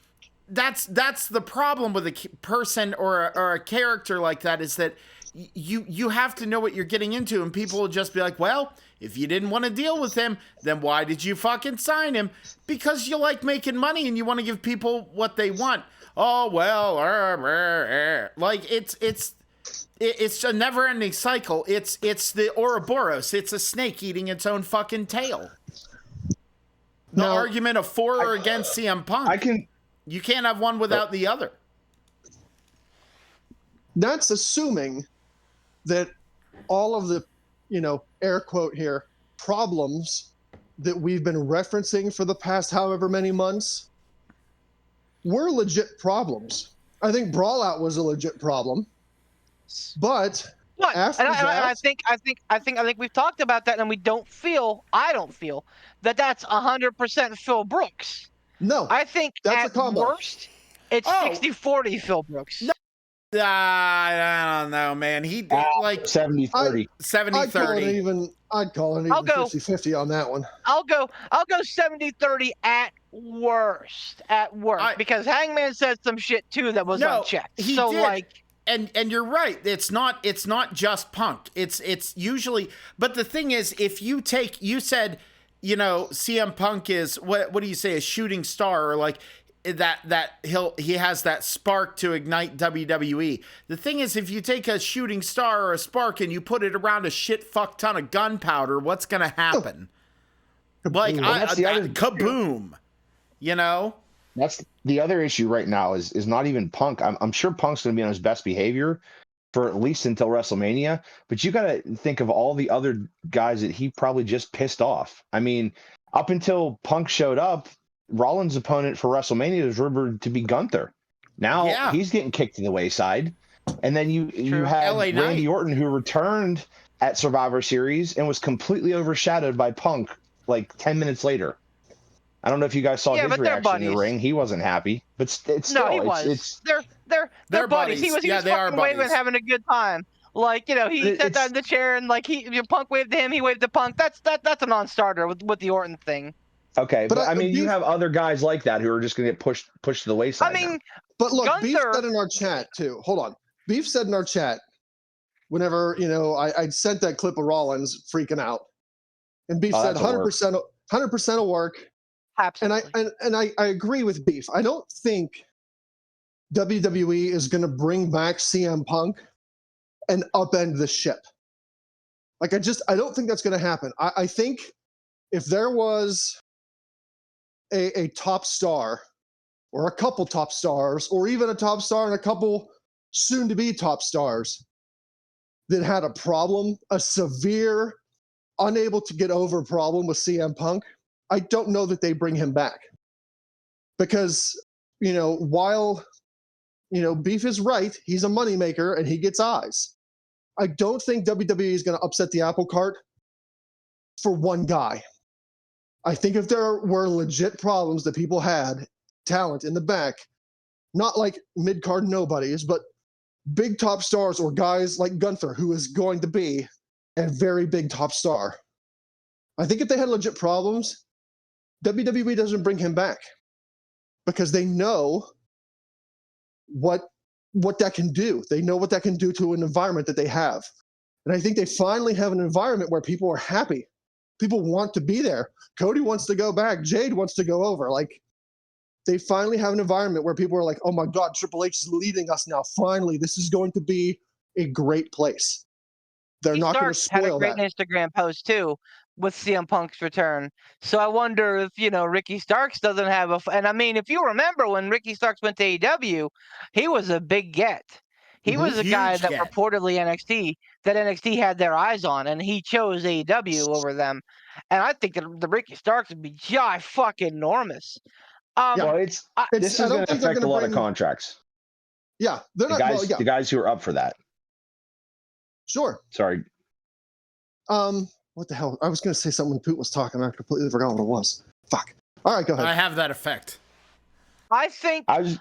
Speaker 2: that's the problem with a person or a character like that, is that you have to know what you're getting into, and people will just be like, well, if you didn't want to deal with him, then why did you fucking sign him? Because you like making money and you want to give people what they want. Oh, well, like, it's a never-ending cycle. It's the Ouroboros. It's a snake eating its own fucking tail. The argument of for or against CM Punk. You can't have one without the other.
Speaker 4: That's assuming that all of the, you know, air quote here, problems that we've been referencing for the past however many months were legit problems. I think Brawl Out was a legit problem. But after
Speaker 3: I think we've talked about that, and I don't feel that that's 100% Phil Brooks.
Speaker 4: No.
Speaker 3: I think
Speaker 4: that's
Speaker 3: at
Speaker 4: a combo.
Speaker 3: worst, it's 60-40 Phil Brooks.
Speaker 2: No. I don't know, man. He did like
Speaker 5: 70-30.
Speaker 2: 70-30.
Speaker 4: I'd call it even 50-50 on that one.
Speaker 3: I'll go 70-30 at worst. Because Hangman said some shit too that was unchecked.
Speaker 2: He
Speaker 3: so
Speaker 2: did.
Speaker 3: like,
Speaker 2: and you're right. It's not just Punk. It's usually, but the thing is, if you said, you know, CM Punk is what do you say, a shooting star, or like that he has that spark to ignite WWE. The thing is, if you take a shooting star or a spark and you put it around a shit fuck ton of gunpowder, what's gonna happen? Like, kaboom, you know?
Speaker 5: That's the other issue right now is not even Punk. I'm sure Punk's going to be on his best behavior for at least until WrestleMania. But you got to think of all the other guys that he probably just pissed off. I mean, up until Punk showed up, Rollins' opponent for WrestleMania was rumored to be Gunther. Now he's getting kicked to the wayside. And then you have Randy Orton, who returned at Survivor Series and was completely overshadowed by Punk like 10 minutes later. I don't know if you guys saw his reaction in the ring. He wasn't happy, but it's still,
Speaker 3: he was. They're buddies. He was fucking waving, having a good time. Like, you know, he sat down in the chair and like Punk waved to him, he waved to Punk. That's a non-starter with the Orton thing.
Speaker 5: Okay,
Speaker 4: But
Speaker 5: but I mean, you
Speaker 4: Beef-
Speaker 5: have other guys like that who are just going to get pushed to the wayside.
Speaker 3: I mean,
Speaker 4: But look, Beef
Speaker 3: Gunther-
Speaker 4: said in our chat too. Hold on. Beef said in our chat, whenever I sent that clip of Rollins freaking out, and Beef said
Speaker 5: that's a work.
Speaker 4: 100% of work.
Speaker 3: absolutely.
Speaker 4: And I agree with Beef. I don't think WWE is going to bring back CM Punk and upend the ship. Like I don't think that's going to happen. I think if there was a top star or a couple top stars or even a top star and a couple soon to be top stars that had a problem, a severe, unable to get over problem with CM Punk, I don't know that they bring him back. Because, while, Beef is right, he's a moneymaker and he gets eyes. I don't think WWE is going to upset the apple cart for one guy. I think if there were legit problems that people had, talent in the back, not like mid-card nobodies, but big top stars or guys like Gunther, who is going to be a very big top star. I think if they had legit problems, WWE doesn't bring him back because they know what that can do. They know what that can do to an environment that they have. And I think they finally have an environment where people are happy. People want to be there. Cody wants to go back. Jade wants to go over. Like, they finally have an environment where people are like, oh my God, Triple H is leading us now. Finally, this is going to be a great place. They're not going to
Speaker 3: Starks had a
Speaker 4: spoil
Speaker 3: great
Speaker 4: that.
Speaker 3: Instagram post too with CM Punk's return. So I wonder if Ricky Starks doesn't have and I mean, if you remember when Ricky Starks went to AEW, he was a big get. He was a guy
Speaker 2: Huge
Speaker 3: that
Speaker 2: get.
Speaker 3: reportedly NXT had their eyes on, and he chose AEW over them. And I think that the Ricky Starks would be just fucking enormous.
Speaker 5: Well, this
Speaker 4: I
Speaker 5: is
Speaker 4: don't
Speaker 5: going to
Speaker 4: think they're
Speaker 5: affect a
Speaker 4: gonna
Speaker 5: lot of
Speaker 4: bring-
Speaker 5: contracts.
Speaker 4: Yeah, they're
Speaker 5: The
Speaker 4: not.
Speaker 5: guys,
Speaker 4: Well, yeah,
Speaker 5: the guys who are up for that.
Speaker 4: sure.
Speaker 5: Sorry.
Speaker 4: What the hell? I was going to say something when Poot was talking. I completely forgot what it was. Fuck. All right, go ahead.
Speaker 2: I have that effect.
Speaker 3: I think
Speaker 5: I was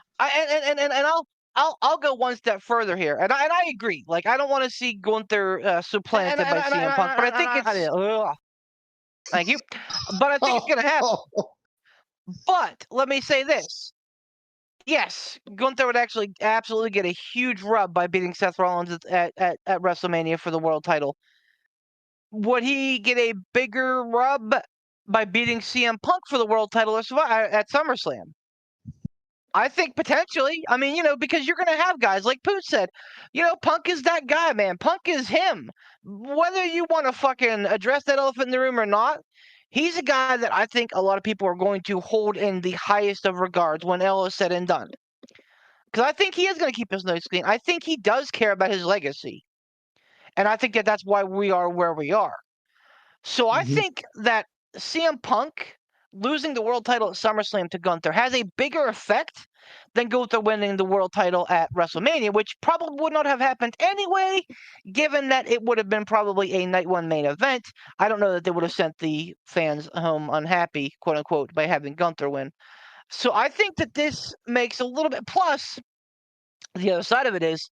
Speaker 3: I'll go one step further here, and I agree. Like, I don't want to see Gunther supplanted by CM Punk, but I think it's thank you. But I think it's gonna happen. But let me say this: yes, Gunther would actually absolutely get a huge rub by beating Seth Rollins at WrestleMania for the world title. Would he get a bigger rub by beating CM Punk for the world title at SummerSlam? I think potentially. I mean, because you're going to have guys like Poot said. Punk is that guy, man. Punk is him. Whether you want to fucking address that elephant in the room or not, he's a guy that I think a lot of people are going to hold in the highest of regards when all is said and done. Because I think he is going to keep his nose clean. I think he does care about his legacy. And I think that that's why we are where we are. So I think that CM Punk losing the world title at SummerSlam to Gunther has a bigger effect than Gunther winning the world title at WrestleMania, which probably would not have happened anyway, given that it would have been probably a night one main event. I don't know that they would have sent the fans home unhappy, quote unquote, by having Gunther win. So I think that this makes a little bit. Plus, the other side of it is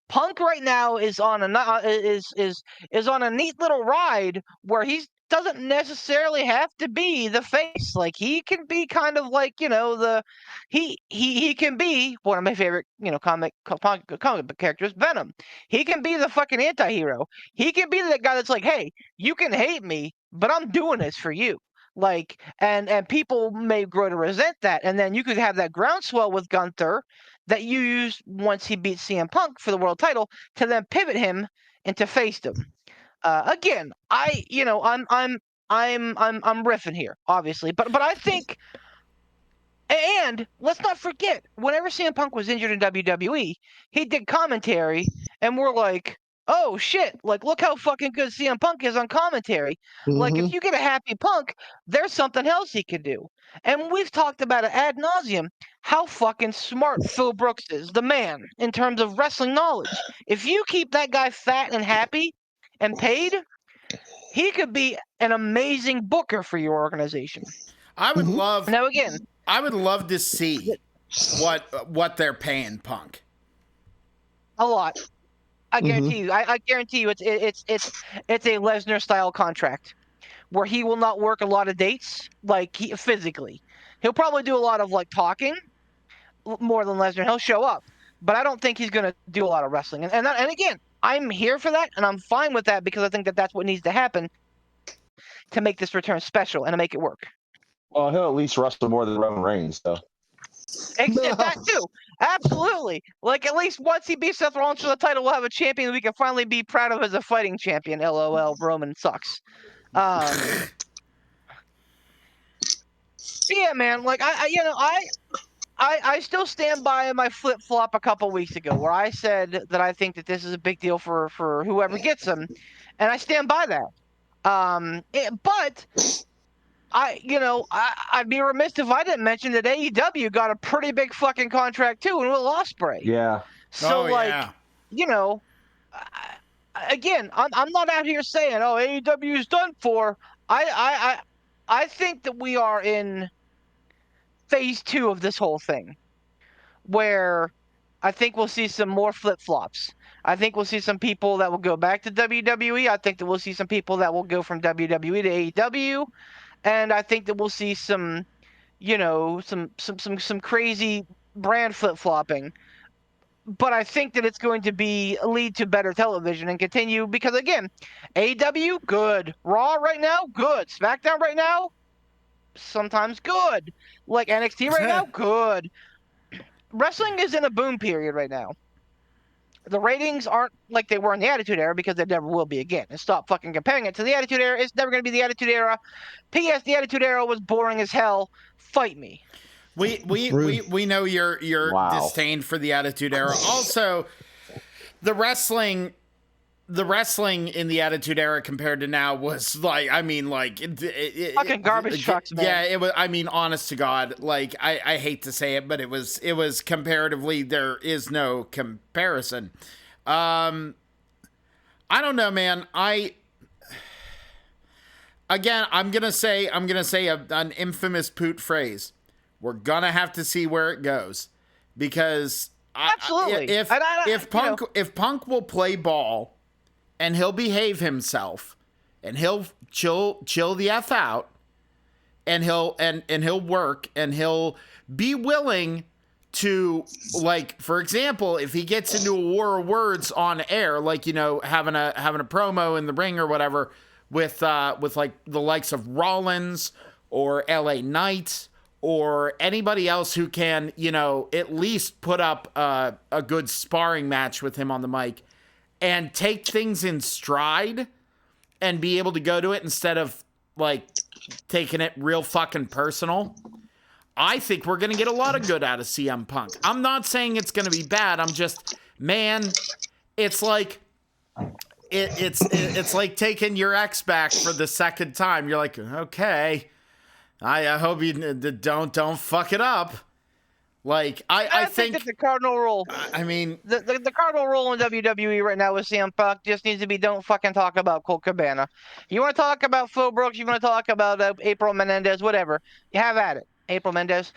Speaker 3: Punk right now is on a neat little ride where he doesn't necessarily have to be the face. Like, he can be kind of like he can be one of my favorite comic book characters, Venom. He can be the fucking anti-hero. He can be the guy that's like, hey, you can hate me, but I'm doing this for you. Like, and people may grow to resent that, and then you could have that groundswell with Gunther that you used once he beat CM Punk for the world title to then pivot him into facedom. Again, I'm riffing here, obviously, but I think, and let's not forget, whenever CM Punk was injured in WWE, he did commentary, and we're like, oh shit, like, look how fucking good CM Punk is on commentary. Like, if you get a happy Punk, there's something else he could do. And we've talked about it ad nauseum, how fucking smart Phil Brooks is, the man, in terms of wrestling knowledge. If you keep that guy fat and happy and paid, he could be an amazing booker for your organization.
Speaker 2: I would love.
Speaker 3: Now, again,
Speaker 2: I would love to see what they're paying Punk.
Speaker 3: a lot. I guarantee you. I guarantee you, it's a Lesnar style contract, where he will not work a lot of dates, like physically. He'll probably do a lot of like talking more than Lesnar. He'll show up, but I don't think he's going to do a lot of wrestling. And again, I'm here for that, and I'm fine with that because I think that that's what needs to happen to make this return special and to make it work.
Speaker 5: Well, he'll at least wrestle more than Roman Reigns, so.
Speaker 3: That too, absolutely. Like at least once he beats Seth Rollins for the title, we'll have a champion we can finally be proud of as a fighting champion. LOL, Roman sucks. Yeah, man. Like I still stand by my flip flop a couple weeks ago where I said that I think that this is a big deal for whoever gets him, and I stand by that. But I'd be remiss if I didn't mention that AEW got a pretty big fucking contract too, and Will Ospreay.
Speaker 5: Yeah.
Speaker 2: Oh,
Speaker 3: So
Speaker 2: yeah.
Speaker 3: Again, I'm not out here saying, oh, AEW is done for. I think that we are in phase 2 of this whole thing, where I think we'll see some more flip-flops. I think we'll see some people that will go back to WWE. I think that we'll see some people that will go from WWE to AEW. And I think that we'll see some crazy brand flip-flopping. But I think that it's going to lead to better television and continue because, again, AEW, good. Raw right now, good. SmackDown right now, sometimes good. Like NXT right now, good. Wrestling is in a boom period right now. The ratings aren't like they were in the Attitude Era because they never will be again. And stop fucking comparing it to the Attitude Era. It's never going to be the Attitude Era. P.S. The Attitude Era was boring as hell. Fight me.
Speaker 2: We know your
Speaker 5: Wow.
Speaker 2: disdain for the Attitude Era. Also, the wrestling in the Attitude Era compared to now was
Speaker 3: fucking garbage trucks, man.
Speaker 2: Yeah, it was. I mean, honest to God, like I hate to say it, but it was comparatively there is no comparison. I don't know, man. I'm gonna say an infamous Poot phrase. We're gonna have to see where it goes because
Speaker 3: Absolutely.
Speaker 2: If Punk will play ball and he'll behave himself and he'll chill the F out and he'll work and he'll be willing to, like, for example, if he gets into a war of words on air, like, having a promo in the ring or whatever with like the likes of Rollins or LA Knight or anybody else who can, at least put up a good sparring match with him on the mic and take things in stride and be able to go to it instead of, like, taking it real fucking personal, I think we're going to get a lot of good out of CM Punk. I'm not saying it's going to be bad. I'm just, man, it's like... It's like taking your ex back for the second time. You're like, okay, I hope you don't fuck it up. Like I think
Speaker 3: that the cardinal rule.
Speaker 2: I mean,
Speaker 3: the cardinal rule in WWE right now with CM Punk just needs to be don't fucking talk about Colt Cabana. You want to talk about Phil Brooks? You want to talk about April Menendez? Whatever, you have at it. April Mendez.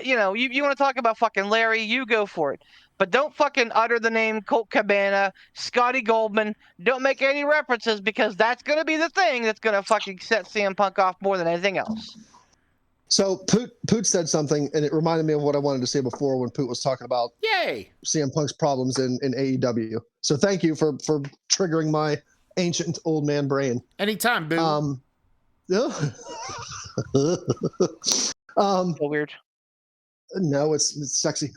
Speaker 3: You want to talk about fucking Larry? You go for it. But don't fucking utter the name Colt Cabana, Scotty Goldman. Don't make any references because that's going to be the thing that's going to fucking set CM Punk off more than anything else.
Speaker 4: So Poot said something, and it reminded me of what I wanted to say before when Poot was talking about CM Punk's problems in AEW. So thank you for triggering my ancient old man brain.
Speaker 2: Anytime, boo.
Speaker 3: So weird.
Speaker 4: No, it's sexy.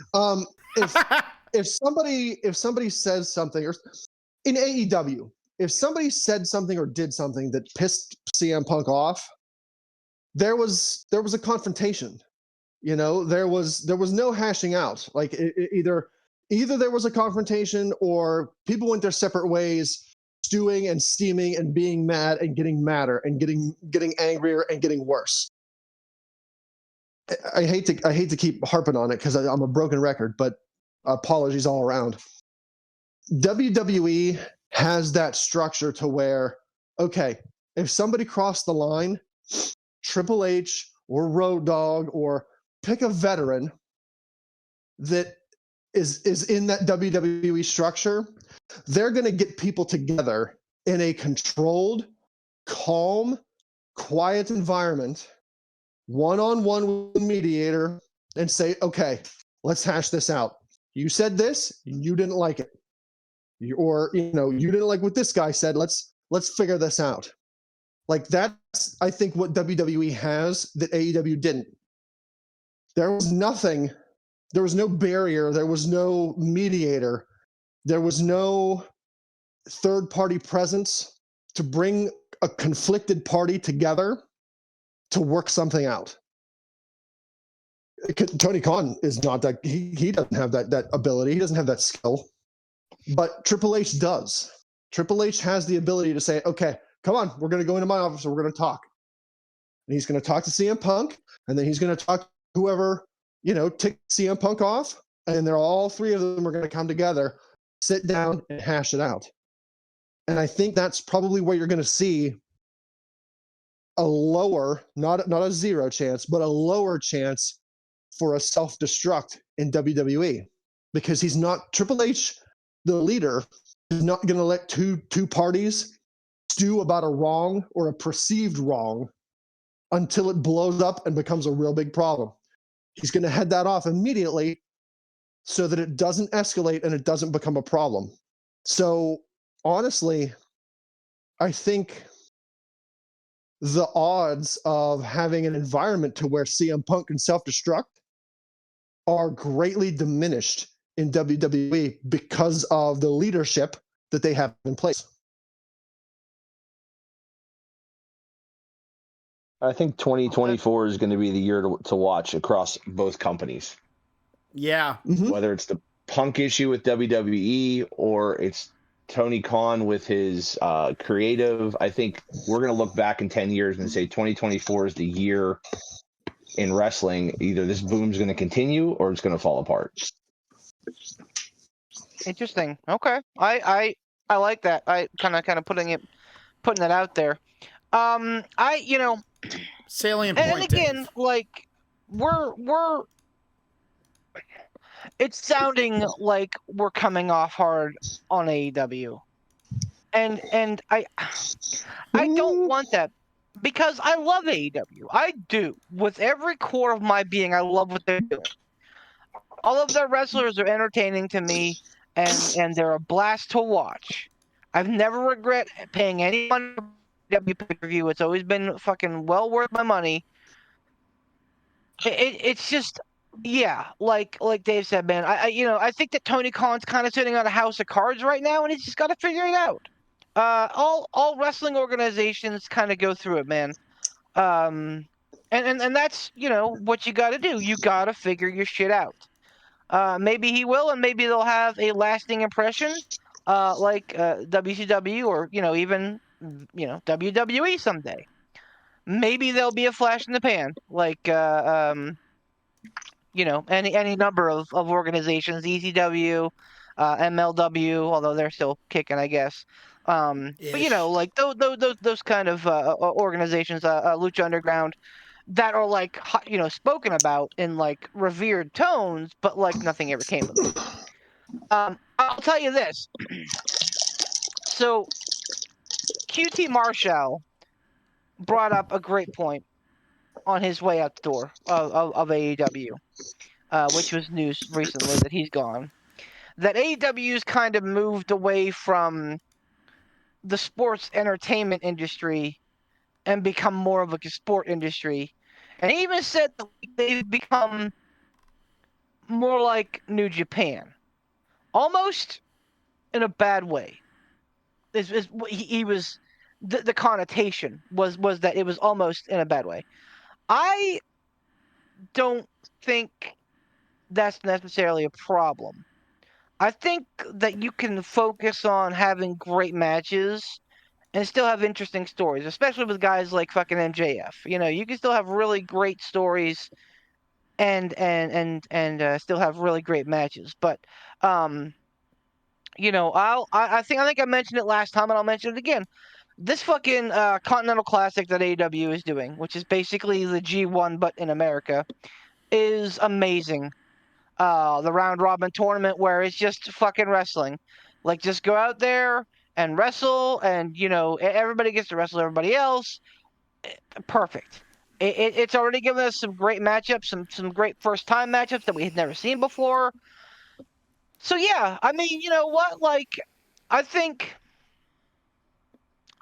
Speaker 4: If somebody says something, or in AEW, if somebody said something or did something that pissed CM Punk off, there was a confrontation. There was no hashing out. Like either there was a confrontation or people went their separate ways, stewing and steaming and being mad and getting madder and getting angrier and getting worse. I hate to keep harping on it because I'm a broken record, but apologies all around. WWE has that structure to where, okay, if somebody crossed the line, Triple H or Road Dogg or pick a veteran that is in that WWE structure, they're going to get people together in a controlled, calm, quiet environment, one-on-one with the mediator, and say, okay, let's hash this out. You said this, you didn't like it. Or, you didn't like what this guy said. Let's figure this out. Like, that's, I think, what WWE has that AEW didn't. There was nothing. There was no barrier. There was no mediator. There was no third-party presence to bring a conflicted party together to work something out. Tony Khan is not that. He doesn't have that ability. He doesn't have that skill. But Triple H does. Triple H has the ability to say, okay, come on, we're going to go into my office and we're going to talk. And he's going to talk to CM Punk, and then he's going to talk to whoever, tick CM Punk off, and they're all three of them are going to come together, sit down, and hash it out. And I think that's probably where you're going to see a lower, not a zero chance, but a lower chance for a self-destruct in WWE. Because he's not, Triple H, the leader, is not going to let two parties stew about a wrong or a perceived wrong until it blows up and becomes a real big problem. He's going to head that off immediately so that it doesn't escalate and it doesn't become a problem. So honestly, I think the odds of having an environment to where CM Punk can self-destruct are greatly diminished in WWE because of the leadership that they have in place.
Speaker 5: I think 2024 is going to be the year to watch across both companies.
Speaker 2: Yeah.
Speaker 4: Mm-hmm.
Speaker 5: Whether it's the Punk issue with WWE or it's Tony Khan with his creative, I think we're going to look back in 10 years and say 2024 is the year in wrestling. Either this boom's going to continue or it's going to fall apart.
Speaker 3: Interesting. Okay. I like that. I kind of putting that out there.
Speaker 2: Salient
Speaker 3: and
Speaker 2: point.
Speaker 3: again,
Speaker 2: Dave.
Speaker 3: like we're it's sounding like we're coming off hard on AEW. And I don't want that because I love AEW. I do. With every core of my being, I love what they're doing. All of their wrestlers are entertaining to me, and they're a blast to watch. I've never regret paying any money for AEW pay-per-view. It's always been fucking well worth my money. It's just, yeah, like Dave said, man. I think that Tony Khan's kind of sitting on a house of cards right now, and he's just got to figure it out. All wrestling organizations kind of go through it, man. And that's what you got to do. You got to figure your shit out. Maybe he will, and maybe they'll have a lasting impression, like WCW or even WWE someday. Maybe there'll be a flash in the pan, like any number of organizations, ECW, MLW, although they're still kicking, I guess. But like those kind of organizations, Lucha Underground, that are like spoken about in like revered tones, but like nothing ever came of it. I'll tell you this. So QT Marshall brought up a great point on his way out the door of AEW, which was news recently that he's gone. That AEW's kind of moved away from the sports entertainment industry and become more of like a sport industry. And he even said that they've become more like New Japan. Almost in a bad way. He was the connotation was that it was almost in a bad way. I don't think that's necessarily a problem. I think that you can focus on having great matches and still have interesting stories, especially with guys like fucking MJF. You can still have really great stories and still have really great matches. But I think I mentioned it last time and I'll mention it again. This fucking Continental Classic that AEW is doing, which is basically the G1 but in America, is amazing. The round robin tournament where it's just fucking wrestling. Like, just go out there and wrestle, and everybody gets to wrestle everybody else. perfect. It's already given us some great matchups, some great first time matchups that we had never seen before. So yeah, I mean, you know what? Like, I think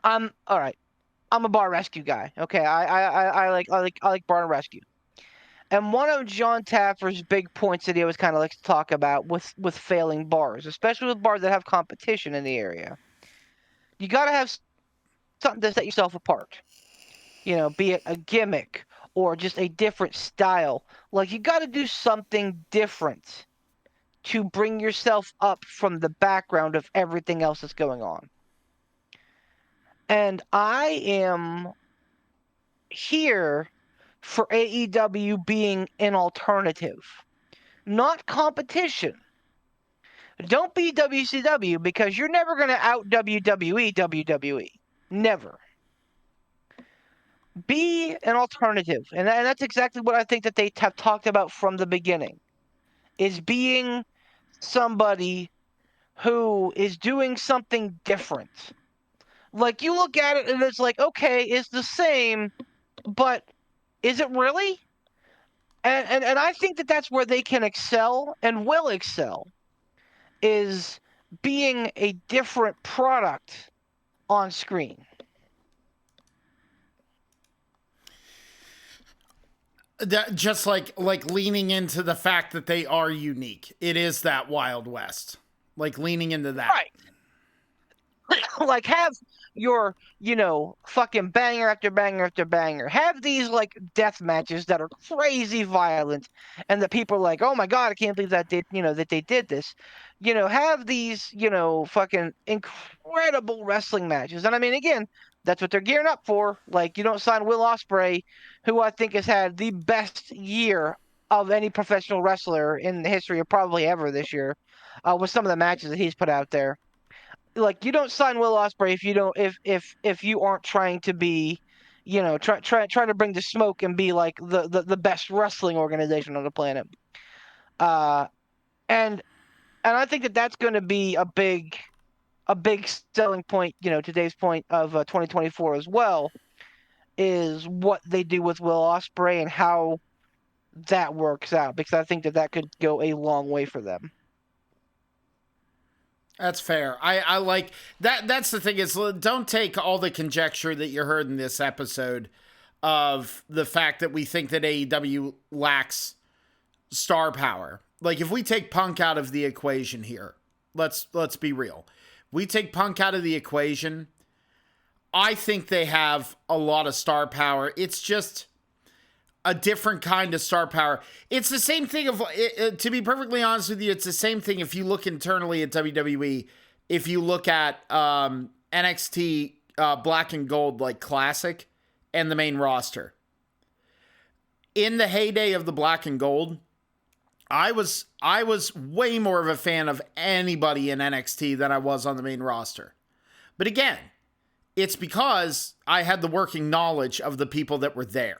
Speaker 3: I'm all right. I'm a bar rescue guy. Okay, I like bar and rescue. And one of John Taffer's big points that he always kind of likes to talk about with failing bars, especially with bars that have competition in the area, you got to have something to set yourself apart. You know, be it a gimmick or just a different style. Like you got to do something different to bring yourself up from the background of everything else that's going on. And I am here for AEW being an alternative, not competition. Don't be WCW because you're never going to out WWE. Never. Be an alternative. And that's exactly what I think that they have talked about from the beginning, is being somebody who is doing something different. Like, you look at it and it's like, okay, it's the same, but is it really? And I think that that's where they can excel and will excel, is being a different product on screen.
Speaker 2: Just like leaning into the fact that they are unique. It is that Wild West. Like leaning into that.
Speaker 3: Right. Like, have your, fucking banger after banger after banger. Have these, like, death matches that are crazy violent and that people are like, oh my God, I can't believe that they did this. Have these, fucking incredible wrestling matches. And I mean, again, that's what they're gearing up for. Like, you don't sign Will Ospreay, who I think has had the best year of any professional wrestler in the history of probably ever this year, with some of the matches that he's put out there. Like, you don't sign Will Ospreay if you aren't trying to be, try to bring the smoke and be like the best wrestling organization on the planet. And I think that that's going to be a big selling point. Today's point of 2024 as well, is what they do with Will Ospreay and how that works out, because I think that could go a long way for them.
Speaker 2: That's fair. I like that. That's the thing, is don't take all the conjecture that you heard in this episode of the fact that we think that AEW lacks star power. Like, if we take Punk out of the equation here, let's be real. We take Punk out of the equation, I think they have a lot of star power. It's just a different kind of star power. It's the same thing to be perfectly honest with you, it's the same thing if you look internally at WWE. If you look at NXT Black and Gold, like Classic, and the main roster. In the heyday of the Black and Gold, I was way more of a fan of anybody in NXT than I was on the main roster. But again, it's because I had the working knowledge of the people that were there.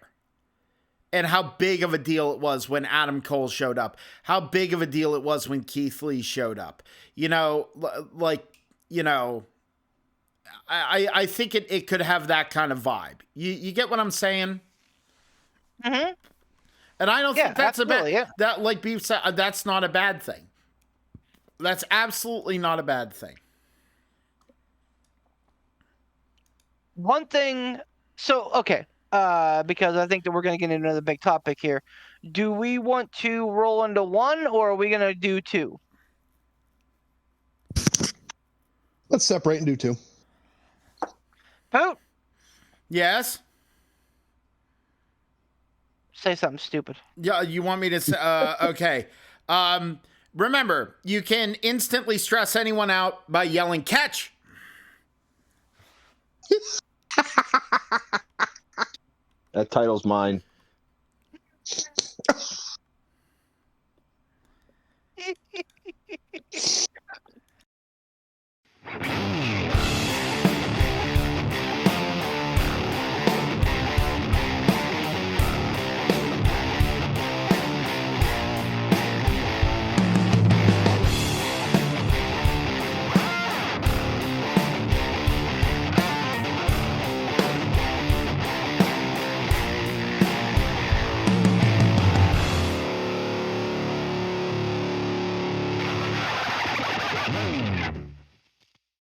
Speaker 2: And how big of a deal it was when Adam Cole showed up. How big of a deal it was when Keith Lee showed up. I think it could have that kind of vibe. You get what I'm saying?
Speaker 3: Mm-hmm.
Speaker 2: And I don't think that's a bad...
Speaker 3: Yeah.
Speaker 2: That, like Beef said, that's not a bad thing. That's absolutely not a bad thing.
Speaker 3: One thing... So, okay. Because I think that we're going to get into another big topic here. Do we want to roll into one, or are we going to do two?
Speaker 4: Let's separate and do two.
Speaker 3: Poot,
Speaker 2: Yes?
Speaker 3: say something stupid.
Speaker 2: Yeah, you want me to say... okay. Remember, you can instantly stress anyone out by yelling, "Catch!"
Speaker 5: That title's mine.